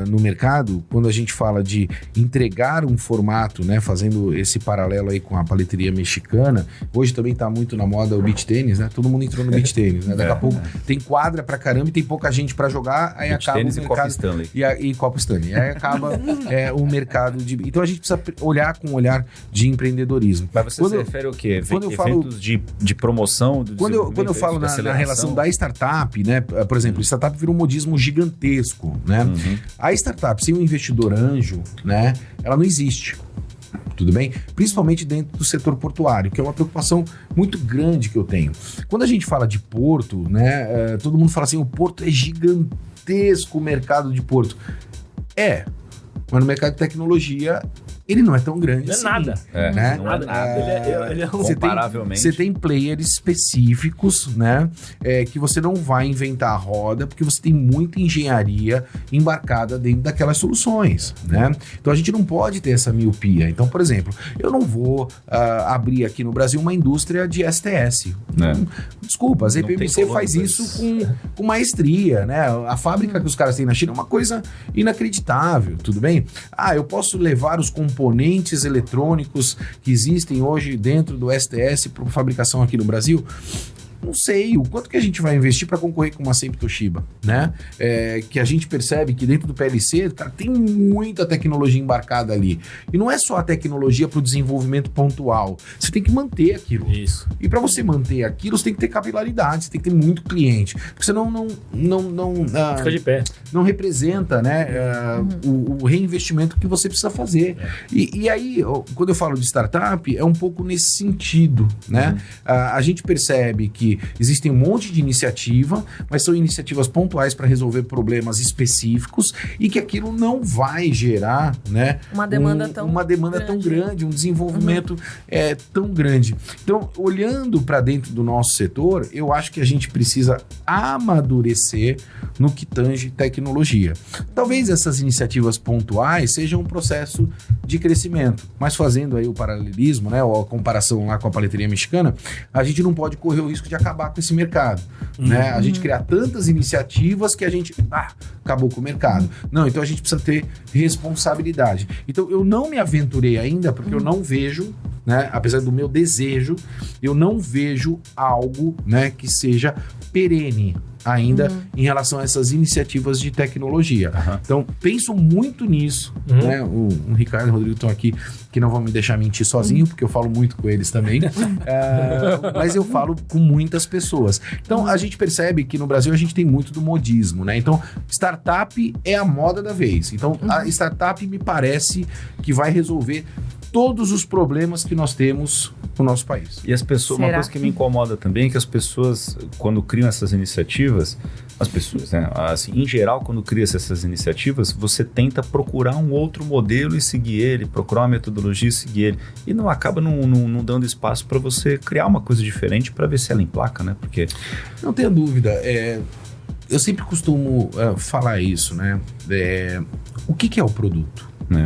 no mercado, quando a gente fala de entregar um formato, né, fazendo esse paralelo aí com a paleteria mexicana. Hoje também tá muito na moda o beach tênis, né? Todo mundo entrou no beach tênis, né? Daqui a pouco tem quadra pra caramba e tem pouca gente pra jogar, aí beach acaba tênis o mercado... E Copa Stanley. E Copa Stanley. Aí acaba o mercado de... Então a gente precisa olhar com um olhar de empreendedorismo. Mas você se refere ao quê? Eventos de promoção? Quando eu falo na relação da startup, né? Por exemplo, startup virou um modismo gigantesco, né? A startup sem um investidor anjo, né? Ela não existe. Tudo bem? Principalmente dentro do setor portuário, que é uma preocupação muito grande que eu tenho. Quando a gente fala de porto, né? Todo mundo fala assim, o porto é gigantesco, o mercado de porto. Mas no mercado de tecnologia, ele não é tão grande Não é assim. nada. Né? Não é nada. Ele é um... Comparavelmente. Você tem players específicos, né? Que você não vai inventar a roda, porque você tem muita engenharia embarcada dentro daquelas soluções, né? Então a gente não pode ter essa miopia. Então, por exemplo, eu não vou abrir aqui no Brasil uma indústria de STS. Desculpa, a ZPMC faz isso com maestria, né? A fábrica que os caras têm na China é uma coisa inacreditável, tudo bem? Eu posso levar os componentes eletrônicos que existem hoje dentro do STS para fabricação aqui no Brasil? Não sei, o quanto que a gente vai investir para concorrer com uma Sempre Toshiba, né? Que a gente percebe que dentro do PLC, cara, tem muita tecnologia embarcada ali. E não é só a tecnologia para o desenvolvimento pontual. Você tem que manter aquilo. Isso. E para você manter aquilo, você tem que ter capilaridade, você tem que ter muito cliente. Porque senão Fica de pé. não representa, né, o reinvestimento que você precisa fazer. E aí, quando eu falo de startup, é um pouco nesse sentido, né? A gente percebe que existem um monte de iniciativa, mas são iniciativas pontuais para resolver problemas específicos e que aquilo não vai gerar, né, uma demanda tão grande, um desenvolvimento tão grande. Então, olhando para dentro do nosso setor, eu acho que a gente precisa amadurecer no que tange tecnologia. Talvez essas iniciativas pontuais sejam um processo de crescimento, mas fazendo aí o paralelismo, né, ou a comparação lá com a paleteria mexicana, a gente não pode correr o risco de acabar com esse mercado, né? A gente criar tantas iniciativas que a gente acabou com o mercado. Não, então a gente precisa ter responsabilidade. Então eu não me aventurei ainda porque eu não vejo, né, apesar do meu desejo, eu não vejo algo, né, que seja perene ainda em relação a essas iniciativas de tecnologia. Então, penso muito nisso, né? O Ricardo e o Rodrigo estão aqui, que não vão me deixar mentir sozinho, porque eu falo muito com eles também. Mas eu falo com muitas pessoas. Então, a gente percebe que no Brasil a gente tem muito do modismo, né? Então, startup é a moda da vez. Então, a startup me parece que vai resolver todos os problemas que nós temos no nosso país. E as pessoas, uma coisa que me incomoda também é que as pessoas, quando criam essas iniciativas, né, assim, em geral, quando cria essas iniciativas, você tenta procurar um outro modelo e seguir ele, procurar uma metodologia e seguir ele, e não acaba não dando espaço para você criar uma coisa diferente para ver se ela emplaca, né? Porque... Não tenha dúvida, eu sempre costumo falar isso, né? O que é o produto? Né?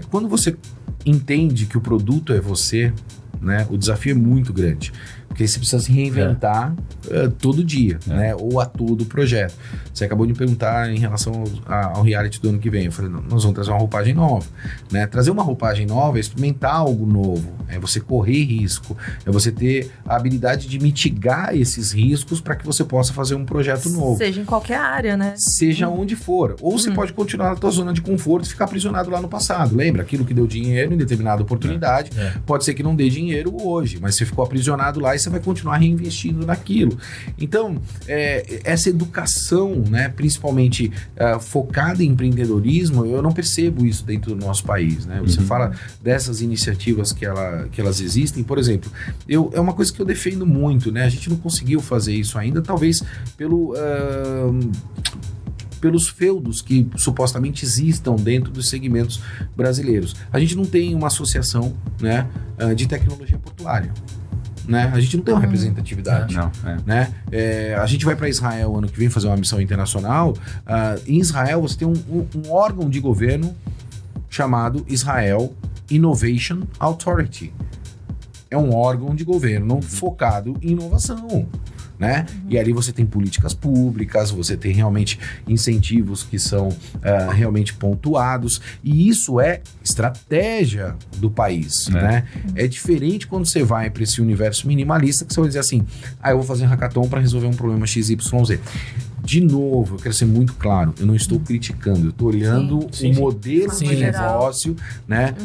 Quando você entende que o produto é você, né, o desafio é muito grande. Porque você precisa se reinventar todo dia, né? Ou a todo projeto. Você acabou de me perguntar em relação ao reality do ano que vem. Eu falei, nós vamos trazer uma roupagem nova, né? Trazer uma roupagem nova é experimentar algo novo, é você correr risco, é você ter a habilidade de mitigar esses riscos para que você possa fazer um projeto novo. Seja em qualquer área, né? Seja onde for. Ou você pode continuar na tua zona de conforto e ficar aprisionado lá no passado. Lembra? Aquilo que deu dinheiro em determinada oportunidade, pode ser que não dê dinheiro hoje, mas você ficou aprisionado lá e você vai continuar reinvestindo naquilo. Então, essa educação, né, principalmente focada em empreendedorismo, eu não percebo isso dentro do nosso país, né? Você fala dessas iniciativas que elas existem, por exemplo, é uma coisa que eu defendo muito, né? A gente não conseguiu fazer isso ainda, talvez pelos feudos que supostamente existam dentro dos segmentos brasileiros. A gente não tem uma associação, né, de tecnologia portuária. Né? A gente não tem uma representatividade. Né? A gente vai para Israel ano que vem fazer uma missão internacional. Em Israel você tem um órgão de governo chamado Israel Innovation Authority. É um órgão de governo focado em inovação. Né? E ali você tem políticas públicas, você tem realmente incentivos que são realmente pontuados, e isso é estratégia do país, né? É diferente quando você vai para esse universo minimalista, que você vai dizer assim, eu vou fazer um hackathon para resolver um problema XYZ. De novo, eu quero ser muito claro, eu não estou criticando, eu estou olhando o modelo de negócio, né,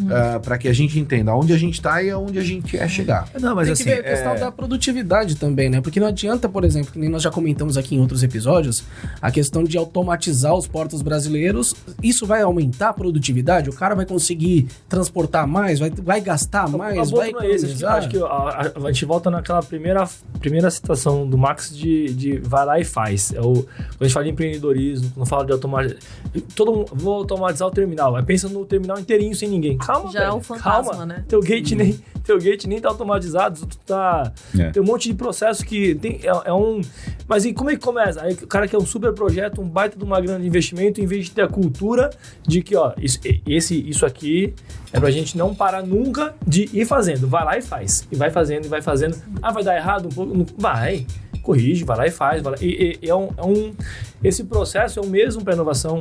para que a gente entenda onde a gente está e aonde a gente quer chegar. Não, mas tem que ver a questão da produtividade também, né? Porque não adianta, por exemplo, que nem nós já comentamos aqui em outros episódios, a questão de automatizar os portos brasileiros, isso vai aumentar a produtividade? O cara vai conseguir transportar mais? Vai gastar mais? Vai economizar? Acho que a gente volta naquela primeira situação do Max de vai lá e faz. quando a gente fala de empreendedorismo, quando fala de automatizar, vou automatizar o terminal, aí pensa no terminal inteirinho sem ninguém. Calma, já velho, é um fantasma, calma. né? Teu gate nem tá automatizado, tem um monte de processo que tem, mas e como é que começa? Aí o cara quer um super projeto, um baita de uma grande investimento, em vez de ter a cultura de que, ó, isso aqui é pra gente não parar nunca de ir fazendo. Vai lá e faz. E vai fazendo, e vai fazendo. Ah, vai dar errado um pouco? Vai. Corrige, vai lá e faz. Vai lá. Esse processo é o mesmo para inovação,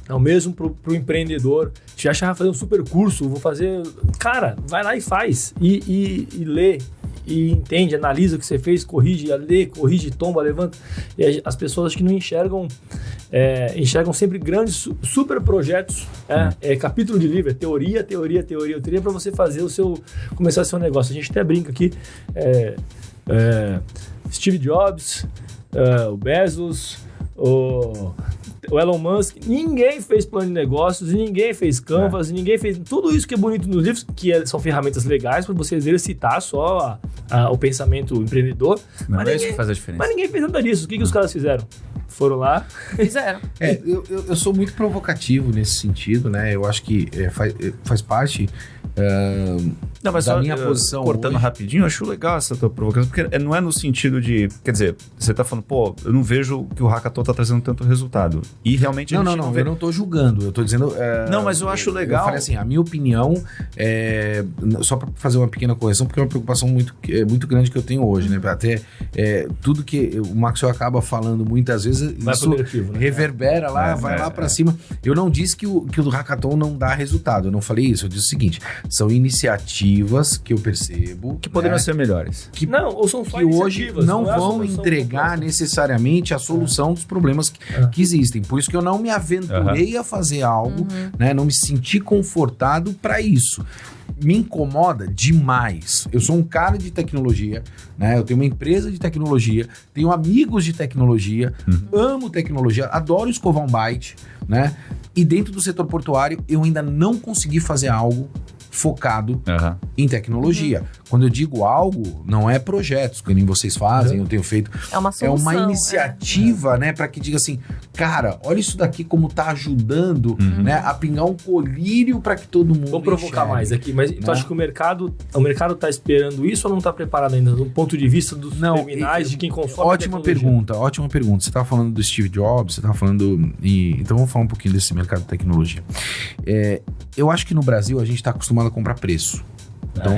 é o mesmo pro empreendedor. Já achava fazer um super curso, vou fazer... Cara, vai lá e faz. E lê. E entende, analisa o que você fez, corrige, lê, corrige, tomba, levanta. E as pessoas que não enxergam sempre grandes super projetos, capítulo de livro, teoria para você fazer começar o seu negócio. A gente até brinca aqui, Steve Jobs, o Bezos, o Elon Musk, ninguém fez plano de negócios, ninguém fez Canvas, ninguém fez tudo isso que é bonito nos livros, que são ferramentas legais para você exercitar só o pensamento empreendedor. Mas é isso que faz a diferença. Mas ninguém fez nada disso. O que os caras fizeram? Foram lá, fizeram. Eu sou muito provocativo nesse sentido, né? Eu acho que faz parte não, mas da minha posição. Cortando hoje. Rapidinho, eu acho legal essa tua provocação, porque não é no sentido de... Quer dizer, você tá falando, eu não vejo que o Hackathon tá trazendo tanto resultado. E realmente... Não, eu não tô julgando, eu tô dizendo... não, mas eu acho legal... Eu falei assim, a minha opinião, só para fazer uma pequena correção, porque é uma preocupação muito grande que eu tenho hoje, né? Até tudo que o Maxwell acaba falando muitas vezes, isso negativo, né? Reverbera lá, vai lá para cima. Eu não disse que o Hackathon não dá resultado, eu não falei isso, eu disse o seguinte, são iniciativas que eu percebo... Que poderiam ser melhores. Ou são só que hoje não vão entregar necessariamente a solução dos problemas que existem. Por isso que eu não me aventurei a fazer algo, né? Não me senti confortado para isso. Me incomoda demais. Eu sou um cara de tecnologia, né? Eu tenho uma empresa de tecnologia, tenho amigos de tecnologia, amo tecnologia, adoro escovar um byte, né? E dentro do setor portuário, eu ainda não consegui fazer algo focado em tecnologia. Quando eu digo algo, não é projetos, que nem vocês fazem, eu tenho feito. É uma solução. É uma iniciativa, né? Para que diga assim, cara, olha isso daqui como tá ajudando, né? A pingar um colírio para que todo mundo Vou provocar mais aqui, mas tu acha que o mercado tá esperando isso ou não tá preparado ainda, do ponto de vista dos terminais, de quem consome ótima pergunta. Você tava falando do Steve Jobs, você tava falando... Então vamos falar um pouquinho desse mercado de tecnologia. Eu acho que no Brasil a gente tá acostumado a comprar preço. Então,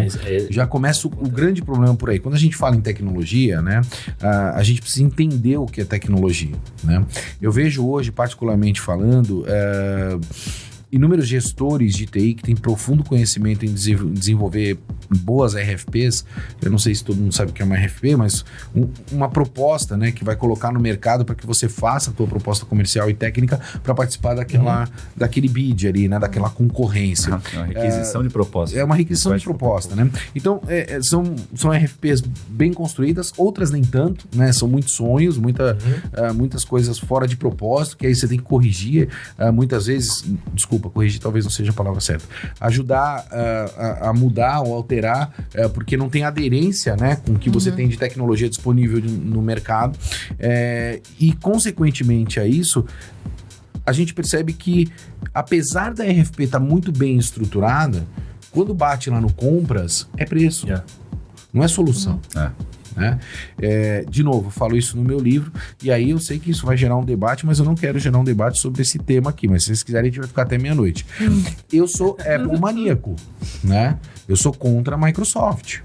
já começa o grande problema por aí. Quando a gente fala em tecnologia, né, a gente precisa entender o que é tecnologia, né? Eu vejo hoje, particularmente falando, inúmeros gestores de TI que têm profundo conhecimento em desenvolver boas RFPs. Eu não sei se todo mundo sabe o que é uma RFP, mas uma proposta, né, que vai colocar no mercado para que você faça a tua proposta comercial e técnica para participar daquele bid ali, né, daquela concorrência. É uma requisição de proposta. É uma requisição de proposta, né? Então, são RFPs bem construídas, outras nem tanto, né? São muitos sonhos, muitas coisas fora de propósito, que aí você tem que corrigir, muitas vezes, corrigir talvez não seja a palavra certa, ajudar a mudar ou alterar, porque não tem aderência, né, com o que você tem de tecnologia disponível no mercado, e consequentemente a isso, a gente percebe que apesar da RFP estar muito bem estruturada, quando bate lá no compras, é preço, não é solução. Né? De novo, falo isso no meu livro, e aí eu sei que isso vai gerar um debate, mas eu não quero gerar um debate sobre esse tema aqui, mas se vocês quiserem a gente vai ficar até meia-noite. Eu sou Apple maníaco, né? Eu sou contra a Microsoft,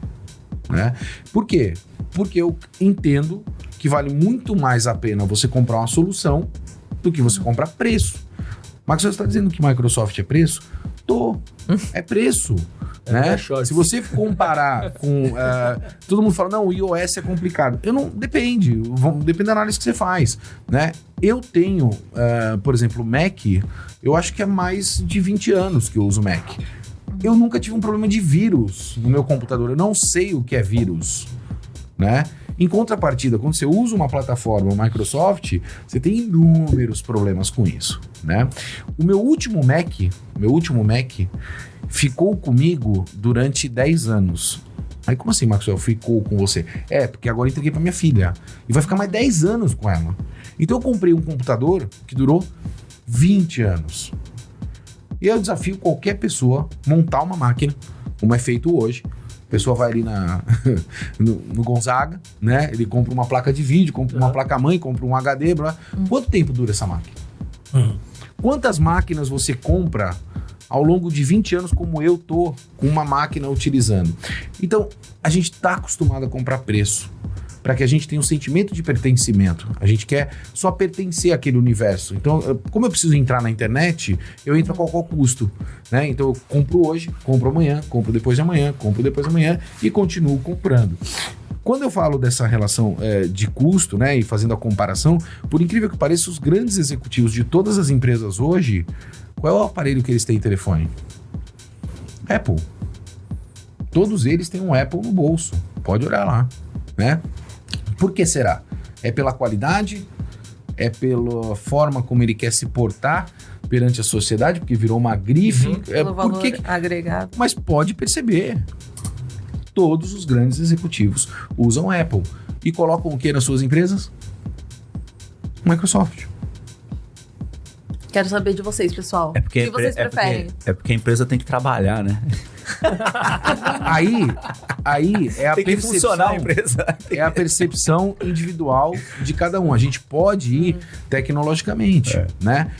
né? Por quê? Porque eu entendo que vale muito mais a pena você comprar uma solução do que você comprar preço. Mas você está dizendo que Microsoft é preço? É preço. Né? Se você comparar com... todo mundo fala, não, o iOS é complicado. Depende da análise que você faz, né? Eu tenho, por exemplo, Mac, eu acho que é mais de 20 anos que eu uso Mac. Eu nunca tive um problema de vírus no meu computador. Eu não sei o que é vírus, né? Em contrapartida, quando você usa uma plataforma Microsoft, você tem inúmeros problemas com isso, né? O meu último Mac ficou comigo durante 10 anos. Aí, como assim, Maxwell, ficou com você? Porque agora eu entreguei pra minha filha. E vai ficar mais 10 anos com ela. Então eu comprei um computador que durou 20 anos. E eu desafio qualquer pessoa montar uma máquina, como é feito hoje. A pessoa vai ali no Gonzaga, né? Ele compra uma placa de vídeo, compra uma placa-mãe, compra um HD, blá. Quanto tempo dura essa máquina? Quantas máquinas você compra ao longo de 20 anos, como eu tô com uma máquina utilizando? Então, a gente tá acostumado a comprar preço, para que a gente tenha um sentimento de pertencimento. A gente quer só pertencer àquele universo. Então, como eu preciso entrar na internet, eu entro a qualquer custo, né? Então, eu compro hoje, compro amanhã, compro depois de amanhã, compro depois de amanhã e continuo comprando. Quando eu falo dessa relação de custo, né, e fazendo a comparação, por incrível que pareça, os grandes executivos de todas as empresas hoje, qual é o aparelho que eles têm em telefone? Apple. Todos eles têm um Apple no bolso. Pode olhar lá, né? Por que será? É pela qualidade? É pela forma como ele quer se portar perante a sociedade? Porque virou uma grife? Pelo valor agregado. Mas pode perceber. Todos os grandes executivos usam Apple. E colocam o que nas suas empresas? Microsoft. Quero saber de vocês, pessoal. O que vocês preferem? Porque a empresa tem que trabalhar, né? Aí é a tem que percepção, funcionar a empresa. É a percepção individual de cada um. A gente pode ir tecnologicamente, né?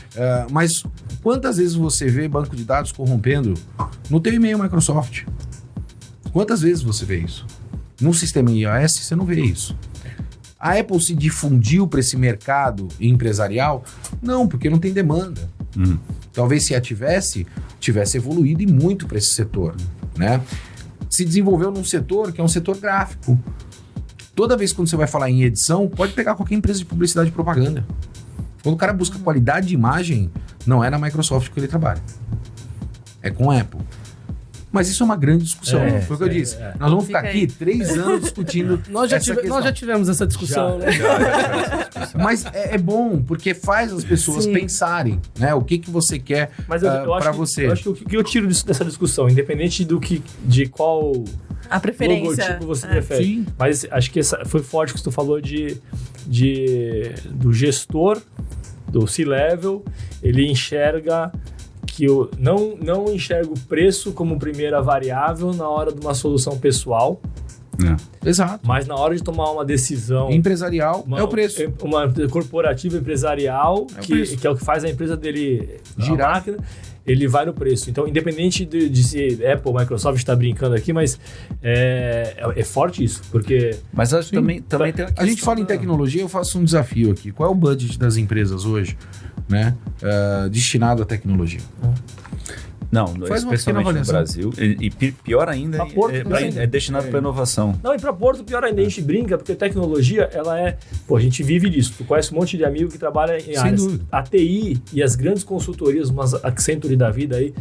Mas quantas vezes você vê banco de dados corrompendo no teu e-mail Microsoft? Quantas vezes você vê isso? No sistema iOS você não vê isso. A Apple se difundiu para esse mercado empresarial? Não, porque não tem demanda. Talvez se a tivesse evoluído e muito para esse setor, né? Se desenvolveu num setor que é um setor gráfico. Toda vez que você vai falar em edição, pode pegar qualquer empresa de publicidade e propaganda. Quando o cara busca qualidade de imagem, não é na Microsoft que ele trabalha. É com a Apple. Mas isso é uma grande discussão, foi o que eu disse. Nós vamos ficar aqui 3 anos discutindo nós já tivemos essa discussão, né? Mas é bom, porque faz as pessoas pensarem, né? O que você quer para você. Eu acho que o que eu tiro dessa discussão, independente de qual a preferência logotipo você prefere. Sim. Mas acho que foi forte que você falou do gestor, do C-Level, ele enxerga que eu não enxergo o preço como primeira variável na hora de uma solução pessoal. Exato. Mas na hora de tomar uma decisão empresarial, é o preço. Uma corporativa empresarial, que é o que faz a empresa dele girar, máquina, ele vai no preço. Então, independente de se Apple, Microsoft está brincando aqui, mas é forte isso, porque... Mas acho que também tem a gente fala em tecnologia, eu faço um desafio aqui. Qual é o budget das empresas hoje, né, destinado à tecnologia? Não, especialmente no Brasil. E pior ainda, é destinado para inovação. Não, e para Porto, pior ainda, a gente brinca, porque tecnologia, ela é... Pô, a gente vive disso. Tu conhece um monte de amigo que trabalha em áreas. Sem dúvida. A TI e as grandes consultorias, umas Accenture da vida aí,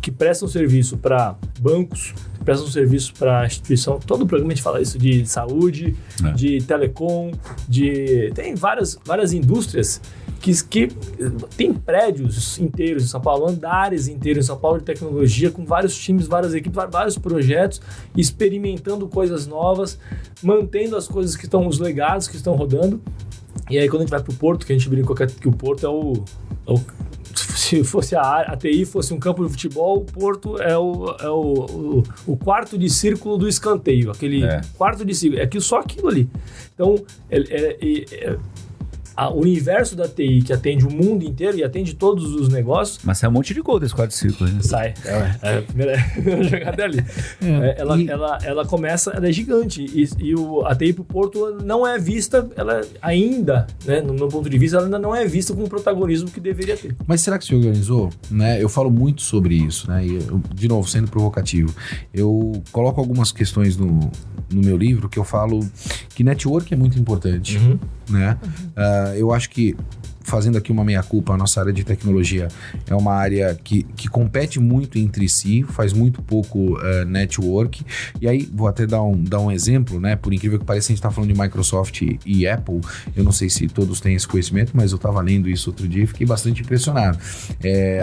que prestam serviço para bancos, que prestam serviço para instituição. Todo o programa a gente fala isso, de saúde, de telecom, tem várias indústrias que tem prédios inteiros em São Paulo, andares inteiros em São Paulo de tecnologia, com vários times, várias equipes, vários projetos, experimentando coisas novas, mantendo as coisas que estão, os legados que estão rodando. E aí quando a gente vai pro Porto, que a gente brincou que o Porto é o se fosse a TI fosse um campo de futebol, o Porto é o quarto de círculo do escanteio, aquele quarto de círculo, é só aquilo ali. Então, o universo da TI, que atende o mundo inteiro e atende todos os negócios... Mas sai um monte de gol desse quarto de círculo. Né? Sai. A primeira jogada é ali. Ela começa, ela é gigante. E a TI pro Porto não é vista, ela ainda, né, no meu ponto de vista, ela ainda não é vista com o protagonismo que deveria ter. Mas será que se organizou? Né? Eu falo muito sobre isso, né? E de novo, sendo provocativo. Eu coloco algumas questões no meu livro que eu falo que network é muito importante. Né? Eu acho que fazendo aqui uma meia-culpa, a nossa área de tecnologia é uma área que compete muito entre si, faz muito pouco network. E aí, vou até dar um exemplo, né? Por incrível que pareça, a gente está falando de Microsoft e Apple. Eu não sei se todos têm esse conhecimento, mas eu estava lendo isso outro dia e fiquei bastante impressionado.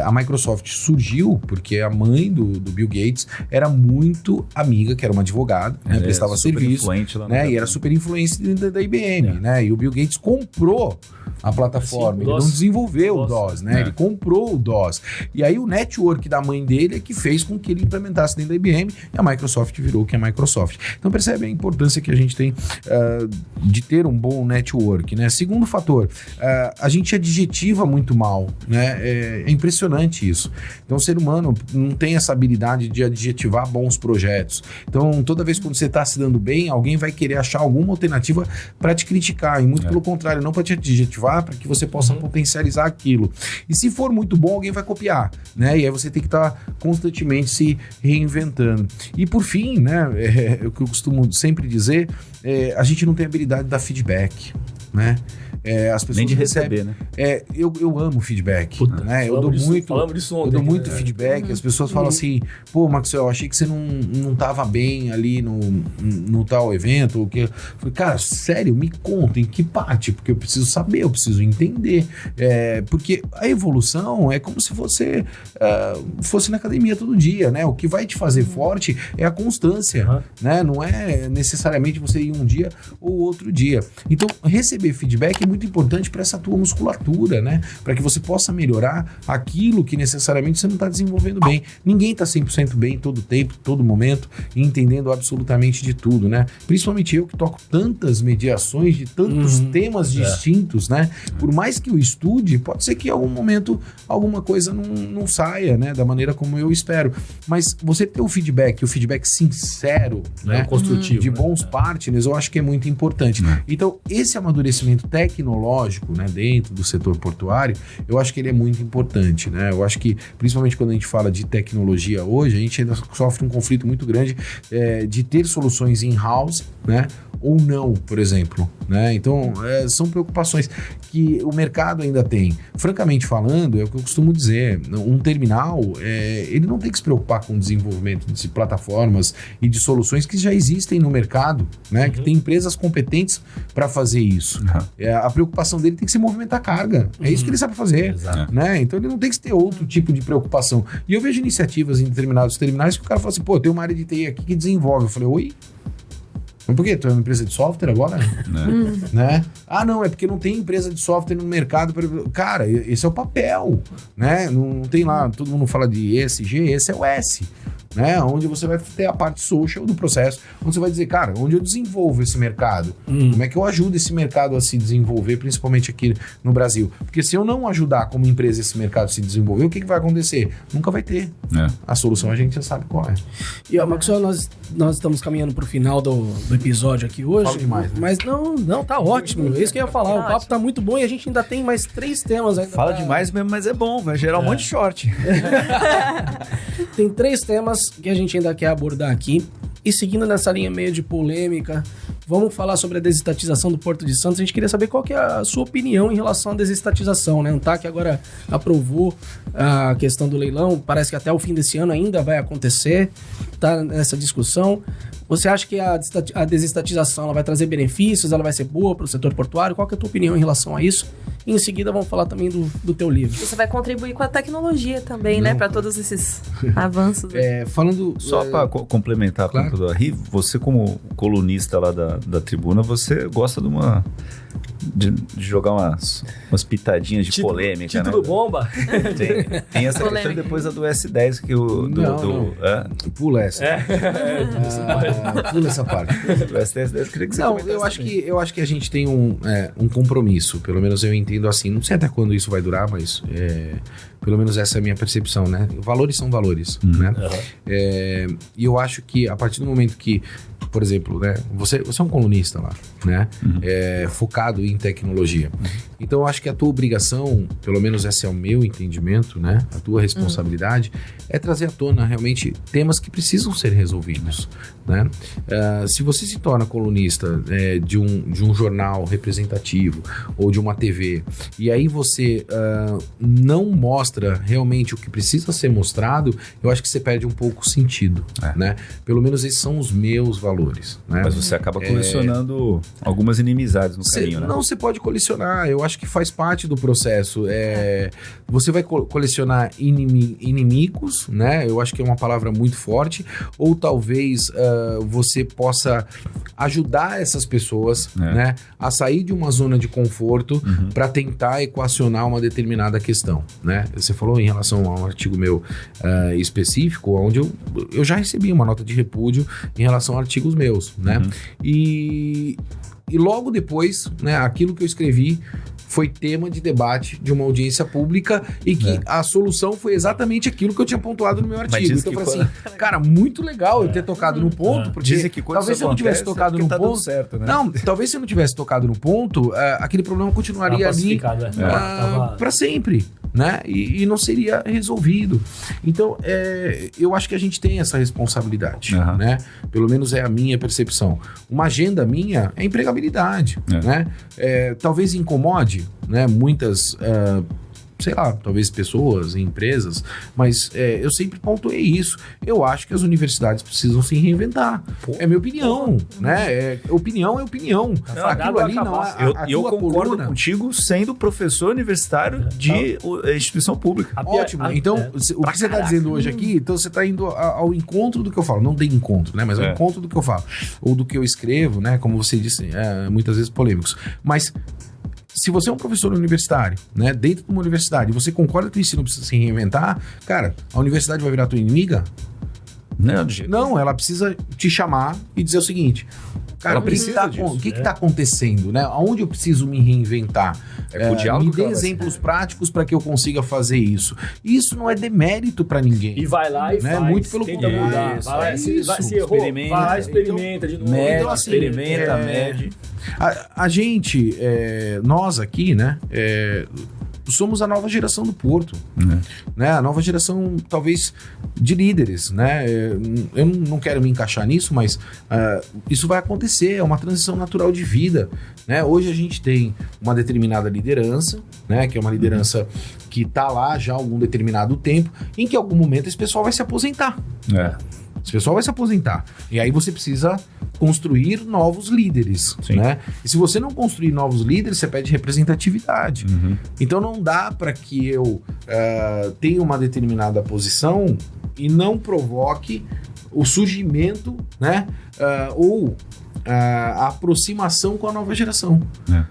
A Microsoft surgiu porque a mãe do Bill Gates era muito amiga, que era uma advogada, né? Prestava serviço, né? E era super influente da IBM, né? E o Bill Gates comprou a plataforma, ele não desenvolveu o DOS, né? Ele comprou o DOS. E aí o network da mãe dele é que fez com que ele implementasse dentro da IBM e a Microsoft virou o que é a Microsoft. Então percebe a importância que a gente tem de ter um bom network, né? Segundo fator, a gente adjetiva muito mal, né? É impressionante isso. Então o ser humano não tem essa habilidade de adjetivar bons projetos. Então toda vez que você está se dando bem, alguém vai querer achar alguma alternativa para te criticar, e muito pelo contrário, não para te adjetivar, para que você possa potencializar aquilo. E se for muito bom, alguém vai copiar, né? E aí você tem que estar constantemente se reinventando. E por fim, né, o que eu costumo sempre dizer, a gente não tem habilidade de dar feedback, né? As pessoas nem de receber, né? Eu amo feedback, né? Eu dou muito feedback. As pessoas falam assim, pô, Maxwell, eu achei que você não tava bem ali no tal evento. Ou que... Eu falei, cara, sério, me conta em que parte, porque eu preciso saber, eu preciso entender. Porque a evolução é como se você fosse na academia todo dia, né? O que vai te fazer forte é a constância, né? Não é necessariamente você ir um dia ou outro dia. Então, receber feedback é muito importante para essa tua musculatura, né? Para que você possa melhorar aquilo que necessariamente você não está desenvolvendo bem. Ninguém está 100% bem todo tempo, todo momento, entendendo absolutamente de tudo, né? Principalmente eu que toco tantas mediações de tantos temas distintos, né? Por mais que eu estude, pode ser que em algum momento alguma coisa não saia, né? Da maneira como eu espero. Mas você ter o feedback sincero, né? Construtivo, de bons partners, eu acho que é muito importante. Então, esse amadurecimento tecnológico, né, dentro do setor portuário, eu acho que ele é muito importante, né? Eu acho que, principalmente quando a gente fala de tecnologia hoje, a gente ainda sofre um conflito muito grande de ter soluções in-house, né? Ou não, por exemplo, né? Então, são preocupações que o mercado ainda tem. Francamente falando, é o que eu costumo dizer, um terminal, ele não tem que se preocupar com o desenvolvimento de plataformas e de soluções que já existem no mercado, né? Que tem empresas competentes para fazer isso. A preocupação dele tem que ser movimentar carga. É isso que ele sabe fazer, né? Então, ele não tem que ter outro tipo de preocupação. E eu vejo iniciativas em determinados terminais que o cara fala assim, pô, tem uma área de TI aqui que desenvolve. Eu falei, oi? Mas por quê? Tu é uma empresa de software agora? Né? Ah, não, é porque não tem empresa de software no mercado. Cara, esse é o papel, né? Não tem lá, todo mundo fala de ESG, esse é o S, né? Onde você vai ter a parte social do processo, onde você vai dizer, cara, onde eu desenvolvo esse mercado? Como é que eu ajudo esse mercado a se desenvolver, principalmente aqui no Brasil? Porque se eu não ajudar como empresa esse mercado a se desenvolver, o que vai acontecer? Nunca vai ter. A solução a gente já sabe qual é. E, Maxwell, nós estamos caminhando para o final do episódio aqui hoje. Fala demais, né? Mas não, tá ótimo. É isso que eu ia falar. O papo tá muito bom e a gente ainda tem mais 3 temas. Fala demais mesmo, mas é bom. Vai gerar um monte de short. Tem 3 temas que a gente ainda quer abordar aqui. E seguindo nessa linha meio de polêmica, vamos falar sobre a desestatização do Porto de Santos. A gente queria saber qual que é a sua opinião em relação à desestatização, né? A ANTAQ agora aprovou a questão do leilão. Parece que até o fim desse ano ainda vai acontecer. Tá nessa discussão. Você acha que a desestatização ela vai trazer benefícios? Ela vai ser boa para o setor portuário? Qual que é a tua opinião em relação a isso? E em seguida vamos falar também do teu livro. Você vai contribuir com a tecnologia também, né? Para todos esses avanços. Falando... Só para complementar a pergunta do Arri, você como colunista lá da tribuna, você gosta de jogar umas pitadinhas de polêmica, título né? bomba. Tem essa questão depois da do S10 que o... Pula essa. Pula essa parte. O S10 queria que você eu acho que a gente tem um compromisso, pelo menos eu entendo assim, não sei até quando isso vai durar, mas pelo menos essa é a minha percepção, né? Valores são valores, né? E eu acho que a partir do momento que, por exemplo, né? Você é um colunista lá, né? Focado em tecnologia. Então, eu acho que a tua obrigação, pelo menos esse é o meu entendimento, né? A tua responsabilidade é trazer à tona realmente temas que precisam ser resolvidos, né? Se você se torna colunista de um jornal representativo ou de uma TV, e aí você não mostra realmente o que precisa ser mostrado, eu acho que você perde um pouco o sentido, né? Pelo menos esses são os meus valores, né? Mas você acaba colecionando algumas inimizades no caminho, né? Não, você pode colecionar, eu acho que faz parte do processo. Você vai colecionar inimigos, né? Eu acho que é uma palavra muito forte, ou talvez você possa ajudar essas pessoas, né, a sair de uma zona de conforto para tentar equacionar uma determinada questão, né? Você falou em relação a um artigo meu específico, onde eu já recebi uma nota de repúdio em relação a artigos meus, né? E logo depois, né, aquilo que eu escrevi foi tema de debate de uma audiência pública e que a solução foi exatamente aquilo que eu tinha pontuado no meu artigo. Então eu falei assim, cara, muito legal eu ter tocado no ponto, porque dizem que talvez se eu não tivesse tocado no ponto... certo, né? Não, talvez se eu não tivesse tocado no ponto, aquele problema continuaria ali para sempre, né? E não seria resolvido. Então, eu acho que a gente tem essa responsabilidade, né? Pelo menos é a minha percepção. Uma agenda minha é empregabilidade, né? Talvez incomode, né? Muitas... sei lá, talvez pessoas, empresas, mas eu sempre pontuei isso. Eu acho que as universidades precisam se reinventar. É minha opinião, né? Opinião é opinião. Aquilo ali não é. Eu concordo contigo sendo professor universitário de instituição pública. Ótimo. Então, o que você está dizendo hoje aqui, então você está indo ao encontro do que eu falo. Não tem encontro, né? Mas ao encontro do que eu falo. Ou do que eu escrevo, né? Como você disse, muitas vezes polêmicos. Mas se você é um professor universitário, né, dentro de uma universidade, e você concorda que o ensino precisa se reinventar, cara, a universidade vai virar tua inimiga? Não, ela precisa te chamar e dizer o seguinte, cara, o que está acontecendo, né? Aonde eu preciso me reinventar? Me dê exemplos práticos para que eu consiga fazer isso. Isso não é demérito para ninguém. E vai lá e faz. Muito pelo contrário. Se errou, vai lá, experimenta de novo. Mede, experimenta, mede. A gente, nós aqui, né, somos a nova geração do Porto, né? A nova geração, talvez, de líderes, né? Eu não quero me encaixar nisso, mas isso vai acontecer, é uma transição natural de vida, né? Hoje a gente tem uma determinada liderança, né? Que é uma liderança que está lá já há algum determinado tempo, em que em algum momento esse pessoal vai se aposentar. Esse pessoal vai se aposentar. E aí você precisa construir novos líderes, né? E se você não construir novos líderes, você perde representatividade. Então não dá para que eu tenha uma determinada posição e não provoque o surgimento, né? Ou a aproximação com a nova geração.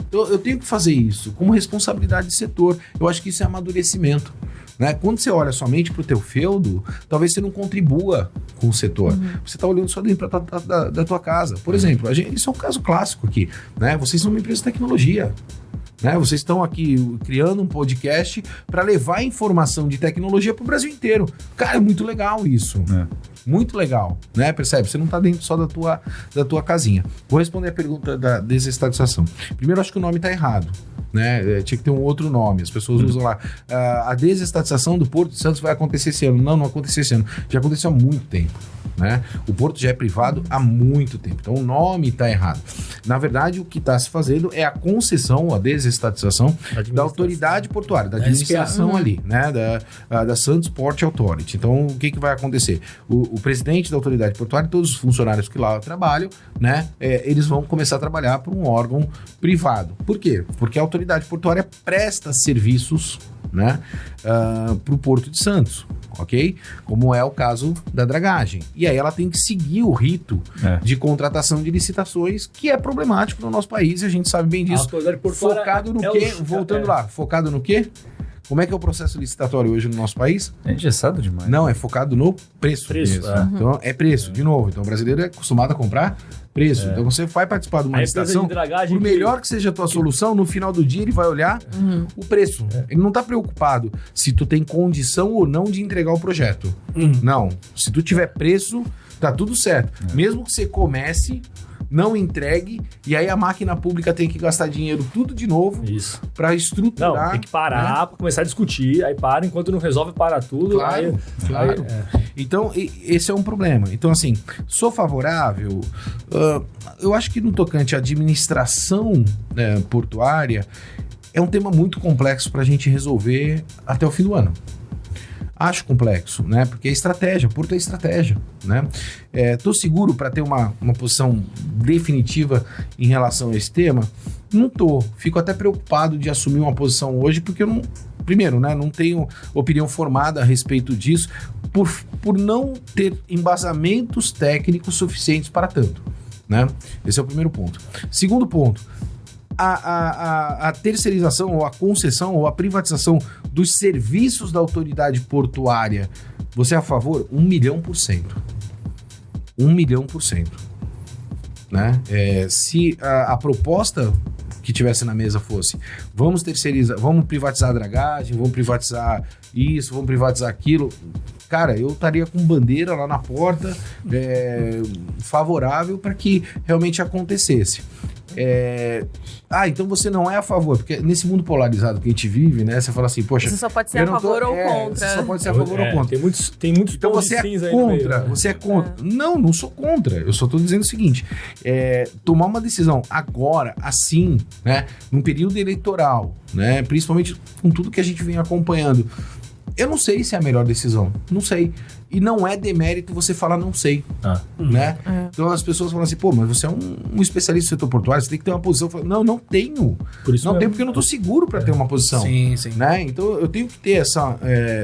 Então eu tenho que fazer isso como responsabilidade de setor. Eu acho que isso é amadurecimento. Né? Quando você olha somente para o teu feudo, talvez você não contribua com o setor. Você está olhando só dentro da tua casa. Por exemplo, isso é um caso clássico aqui. Né? Vocês são uma empresa de tecnologia. Né? Vocês estão aqui criando um podcast para levar informação de tecnologia para o Brasil inteiro. Cara, é muito legal isso. Muito legal, né? Percebe? Você não está dentro só da tua casinha. Vou responder a pergunta da desestatização. Primeiro, acho que o nome está errado. Né? Tinha que ter um outro nome. As pessoas usam lá. A desestatização do Porto de Santos vai acontecer esse ano. Não aconteceu esse ano. Já aconteceu há muito tempo. Né? O Porto já é privado há muito tempo. Então o nome está errado. Na verdade, o que está se fazendo é a concessão, a desestatização da autoridade portuária, da administração ali, né? Da Santos Port Authority. Então, o que vai acontecer? O presidente da autoridade portuária e todos os funcionários que lá trabalham, né? Eles vão começar a trabalhar para um órgão privado. Por quê? Porque a autoridade portuária presta serviços, né, para o Porto de Santos, ok? Como é o caso da dragagem. E aí ela tem que seguir o rito de contratação de licitações, que é problemático no nosso país, e a gente sabe bem disso. Focado no quê? Voltando lá, focado no quê? Como é que é o processo licitatório hoje no nosso país? É engessado demais. Não, é focado no preço. Então, é preço, de novo. Então, o brasileiro é acostumado a comprar preço. Então, você vai participar de uma licitação, por melhor que seja a tua solução, no final do dia ele vai olhar o preço. Ele não está preocupado se tu tem condição ou não de entregar o projeto. Não. Se tu tiver preço, tá tudo certo. Mesmo que você comece não entregue, e aí a máquina pública tem que gastar dinheiro tudo de novo para estruturar. Não, tem que parar, para começar a discutir, aí para, enquanto não resolve, para tudo. Claro. Então, esse é um problema. Então, assim, sou favorável, eu acho que no tocante à administração portuária, é um tema muito complexo para a gente resolver até o fim do ano. Acho complexo, né? Porque é estratégia, Porto é estratégia, né? Tô seguro para ter uma posição definitiva em relação a esse tema? Não tô. Fico até preocupado de assumir uma posição hoje, porque eu não... Primeiro, né? Não tenho opinião formada a respeito disso, por não ter embasamentos técnicos suficientes para tanto, né? Esse é o primeiro ponto. Segundo ponto, a terceirização ou a concessão ou a privatização dos serviços da autoridade portuária, você é a favor? 1.000.000%. 1.000.000%. Né? Se a proposta que tivesse na mesa fosse vamos terceirizar, vamos privatizar a dragagem, vamos privatizar isso, vamos privatizar aquilo, cara, eu estaria com bandeira lá na porta favorável para que realmente acontecesse. Então você não é a favor, porque nesse mundo polarizado que a gente vive, né? Você fala assim, poxa... Você só pode ser a favor ou contra. Você só pode ser a favor ou contra. Tem muitos então você é contra, você é contra. Não sou contra. Eu só estou dizendo o seguinte, tomar uma decisão agora, assim, né? Num período eleitoral, né? Principalmente com tudo que a gente vem acompanhando. Eu não sei se é a melhor decisão. Não sei. E não é demérito você falar não sei. Né? Então as pessoas falam assim, pô, mas você é um especialista no setor portuário, você tem que ter uma posição. Eu falo, não tenho. Por isso não tenho, porque eu não estou seguro para ter uma posição. Sim. Né? Então eu tenho que ter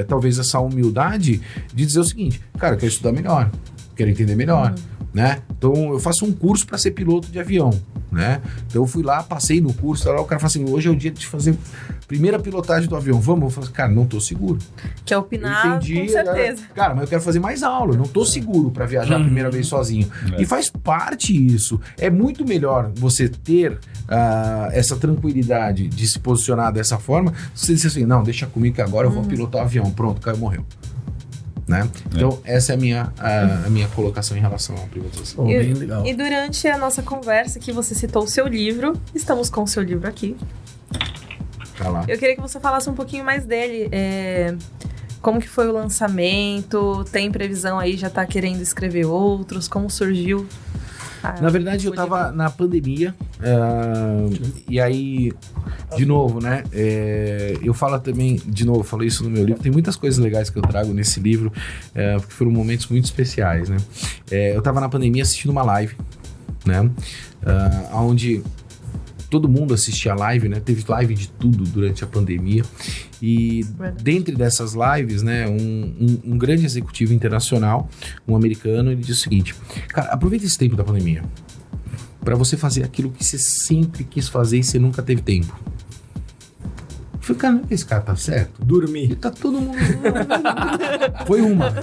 talvez essa humildade de dizer o seguinte, cara, eu quero estudar melhor, quero entender melhor. Né? Então eu faço um curso para ser piloto de avião. Né? Então eu fui lá, passei no curso, lá o cara falou assim, hoje é o dia de fazer primeira pilotagem do avião, vamos? Eu falei, cara, não tô seguro. Quer opinar, com certeza. Cara, mas eu quero fazer mais aula, não tô seguro para viajar a primeira vez sozinho. E faz parte isso. É muito melhor você ter essa tranquilidade de se posicionar dessa forma, você dizer assim, não, deixa comigo que agora eu vou pilotar o avião, pronto, caiu, morreu. Né? Então, essa é a minha colocação em relação à privatização. Bem legal. E durante a nossa conversa que você citou o seu livro, estamos com o seu livro aqui. Tá lá. Eu queria que você falasse um pouquinho mais dele. Como que foi o lançamento? Tem previsão aí? Já tá querendo escrever outros? Como surgiu? Na verdade, eu tava na pandemia, e aí, de novo, né, eu falo também, de novo, falei isso no meu livro, tem muitas coisas legais que eu trago nesse livro, porque foram momentos muito especiais, né. Eu tava na pandemia assistindo uma live, né, onde todo mundo assistia a live, né, teve live de tudo durante a pandemia, e dentre dessas lives, né, um grande executivo internacional, um americano, ele disse o seguinte, cara, aproveita esse tempo da pandemia para você fazer aquilo que você sempre quis fazer e você nunca teve tempo. Eu falei, cara, esse cara tá certo? Dormir. E tá todo mundo...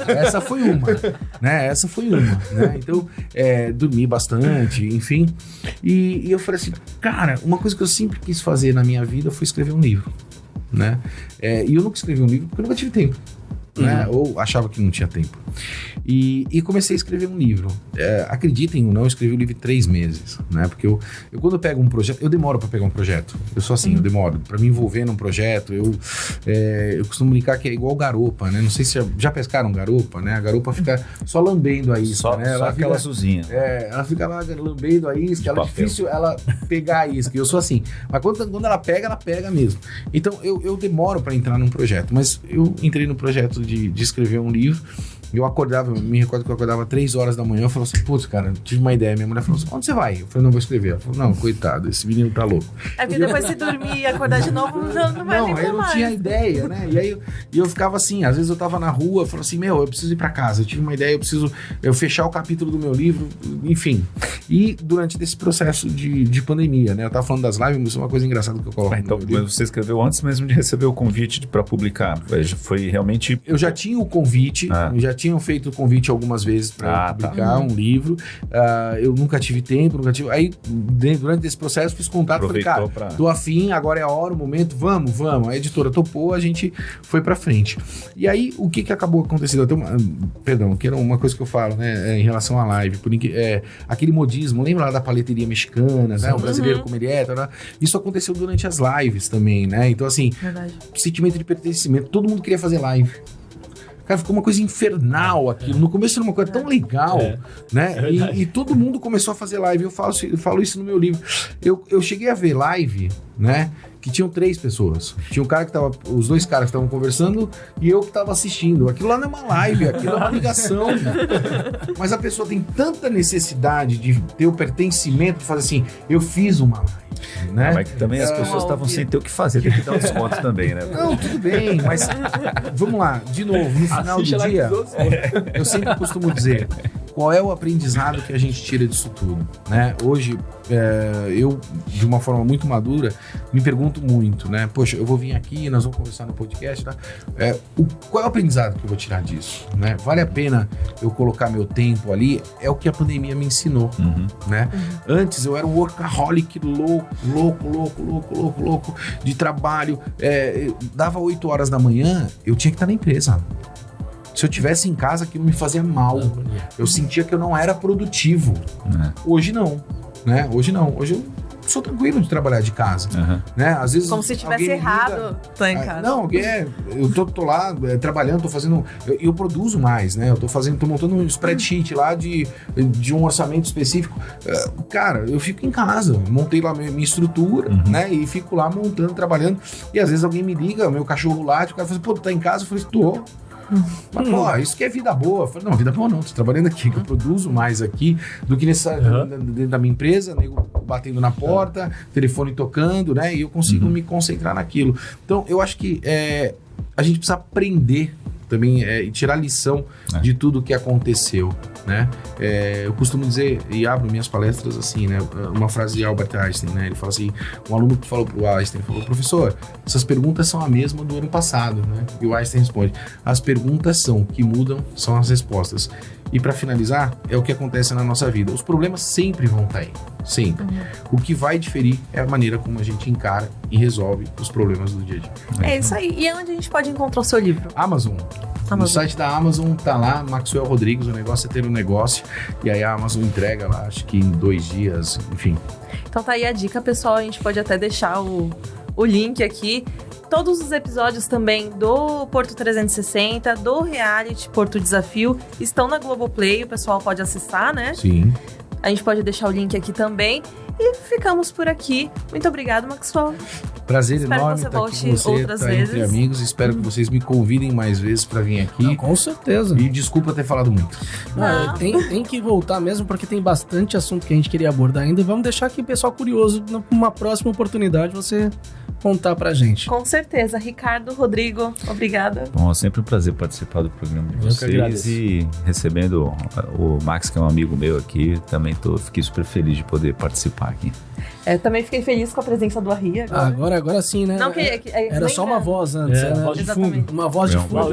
Essa foi uma, né? Essa foi uma, né? Então, dormi bastante, enfim. E eu falei assim, cara, uma coisa que eu sempre quis fazer na minha vida foi escrever um livro, né? E eu nunca escrevi um livro porque eu nunca tive tempo, né? Ou achava que não tinha tempo. E comecei a escrever um livro. Acreditem ou não, eu escrevi o livro em 3 meses, né? Porque eu quando eu pego um projeto, eu demoro para pegar um projeto. Eu sou assim, eu demoro. Para me envolver num projeto, eu costumo brincar que é igual garopa, né? Não sei se já pescaram garopa, né? A garopa fica só lambendo a isca, né? Só aquela azulzinha. Ela fica lá lambendo a isca, é difícil ela pegar a isca. Eu sou assim. Mas quando ela pega mesmo. Então eu demoro para entrar num projeto. Mas eu entrei no projeto de escrever um livro. Eu acordava, me recordo que eu acordava 3 horas da manhã, eu falava assim, putz, cara, tive uma ideia. Minha mulher falou assim, onde você vai? Eu falei, não, vou escrever. Ela falou, não, coitado, esse menino tá louco. Porque depois se dormir e acordar de novo, não vai nem mais. Eu não tinha ideia, né? E aí eu ficava assim, às vezes eu tava na rua, eu falava assim, eu preciso ir pra casa, eu tive uma ideia, eu preciso fechar o capítulo do meu livro, enfim. E durante esse processo de pandemia, né? Eu tava falando das lives, mas é uma coisa engraçada que eu coloco então, você escreveu antes mesmo de receber o convite pra publicar? Foi realmente... Eu já tinha o convite, tinham feito o convite algumas vezes para publicar um livro. Eu nunca tive tempo, Aí, durante esse processo, fiz contato. Falei, cara, tô afim, agora é a hora, o momento, vamos. A editora topou, a gente foi pra frente. E aí, o que acabou acontecendo? Que era uma coisa que eu falo, né, em relação à live. Aquele modismo, lembra lá da paleteria mexicana, né? O brasileiro como ele é, tá? Isso aconteceu durante as lives também, né? Então, assim, sentimento de pertencimento, todo mundo queria fazer live. Cara, ficou uma coisa infernal aquilo. No começo era uma coisa tão legal, né? E todo mundo começou a fazer live. Eu falo isso no meu livro. Eu cheguei a ver live, né? Que tinham 3 pessoas. Tinha um cara que tava... Os 2 caras que estavam conversando e eu que tava assistindo. Aquilo lá não é uma live, aquilo é uma ligação. Mas a pessoa tem tanta necessidade de ter o pertencimento, de fazer assim, eu fiz uma live. Né? Mas que também as pessoas estavam sem ter o que fazer, tem que dar um desconto também, né? Não, tudo bem, mas vamos lá, de novo, no final do dia, eu sempre costumo dizer, qual é o aprendizado que a gente tira disso tudo, né? Hoje, eu, de uma forma muito madura, me pergunto muito, né? Poxa, eu vou vir aqui, nós vamos conversar no podcast, tá? Qual é o aprendizado que eu vou tirar disso, né? Vale a pena eu colocar meu tempo ali? É o que a pandemia me ensinou, né? Antes eu era um workaholic louco de trabalho, dava 8 horas da manhã, eu tinha que estar na empresa. Se eu tivesse em casa, aquilo me fazia mal. Eu sentia que eu não era produtivo. Hoje não, né? Hoje eu sou tranquilo de trabalhar de casa, né? Às vezes como se tivesse errado, tô em casa. Não, eu tô lá trabalhando, tô fazendo, eu produzo mais, né? Eu tô montando um spreadsheet lá de um orçamento específico. Cara, eu fico em casa, montei lá minha estrutura, né? E fico lá montando, trabalhando. E às vezes alguém me liga, meu cachorro late, o cara fala assim, pô, tu tá em casa? Eu falei, tô. Mas, pô, isso que é vida boa. Eu falei, não, vida boa não, tô trabalhando aqui, que eu produzo mais aqui do que dentro da minha empresa, nego batendo na porta, telefone tocando, né? E eu consigo me concentrar naquilo. Então, eu acho que a gente precisa aprender também e tirar lição de tudo que aconteceu, né? Eu costumo dizer, e abro minhas palestras assim, né? Uma frase de Albert Einstein, né? Ele fala assim, um aluno que falou pro Einstein, falou, professor, essas perguntas são a mesma do ano passado, né? E o Einstein responde, as perguntas o que mudam são as respostas. E para finalizar, é o que acontece na nossa vida. Os problemas sempre vão estar aí, sempre. O que vai diferir é a maneira como a gente encara e resolve os problemas do dia a dia. É isso aí. E onde a gente pode encontrar o seu livro? Amazon. No site da Amazon tá lá, Maxwell Rodrigues, o negócio é ter um negócio. E aí a Amazon entrega lá, acho que em 2 dias, enfim. Então tá aí a dica, pessoal. A gente pode até deixar o link aqui. Todos os episódios também do Porto 360, do reality Porto Desafio, estão na Globoplay, o pessoal pode acessar, né? Sim. A gente pode deixar o link aqui também. E ficamos por aqui. Muito obrigado, Maxwell. Prazer enorme estar aqui com você, estar entre amigos. Espero que vocês me convidem mais vezes para vir aqui. Não, com certeza. E desculpa ter falado muito. Não. Tem que voltar mesmo, porque tem bastante assunto que a gente queria abordar ainda. E vamos deixar aqui o pessoal curioso, numa próxima oportunidade, você contar pra gente. Com certeza. Ricardo, Rodrigo, obrigada. Bom, é sempre um prazer participar do programa de vocês. E recebendo o Max, que é um amigo meu aqui, também fiquei super feliz de poder participar aqui. Também fiquei feliz com a presença do Arri agora sim, né? Não, era só uma voz antes, né? Voz de fundo. Uma voz de fundo.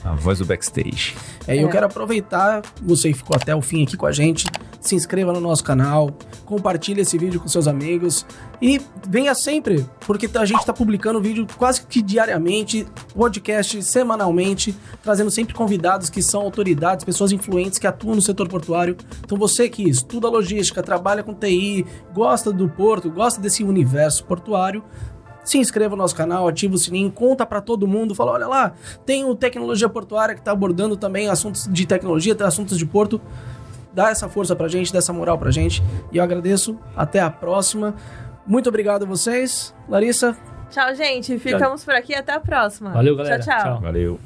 A voz do backstage. Eu quero aproveitar, você que ficou até o fim aqui com a gente, se inscreva no nosso canal, compartilhe esse vídeo com seus amigos e venha sempre, porque a gente está publicando vídeo quase que diariamente, podcast semanalmente, trazendo sempre convidados que são autoridades, pessoas influentes que atuam no setor portuário. Então você que estuda logística, trabalha com TI, gosta do porto, gosta desse universo portuário, se inscreva no nosso canal, ativa o sininho, conta pra todo mundo, fala, olha lá, tem o Tecnologia Portuária que tá abordando também assuntos de tecnologia, assuntos de porto. Dá essa força pra gente, dá essa moral pra gente. E eu agradeço, até a próxima. Muito obrigado a vocês. Larissa. Tchau, gente. Ficamos por aqui, até a próxima. Valeu, galera. Tchau. Valeu.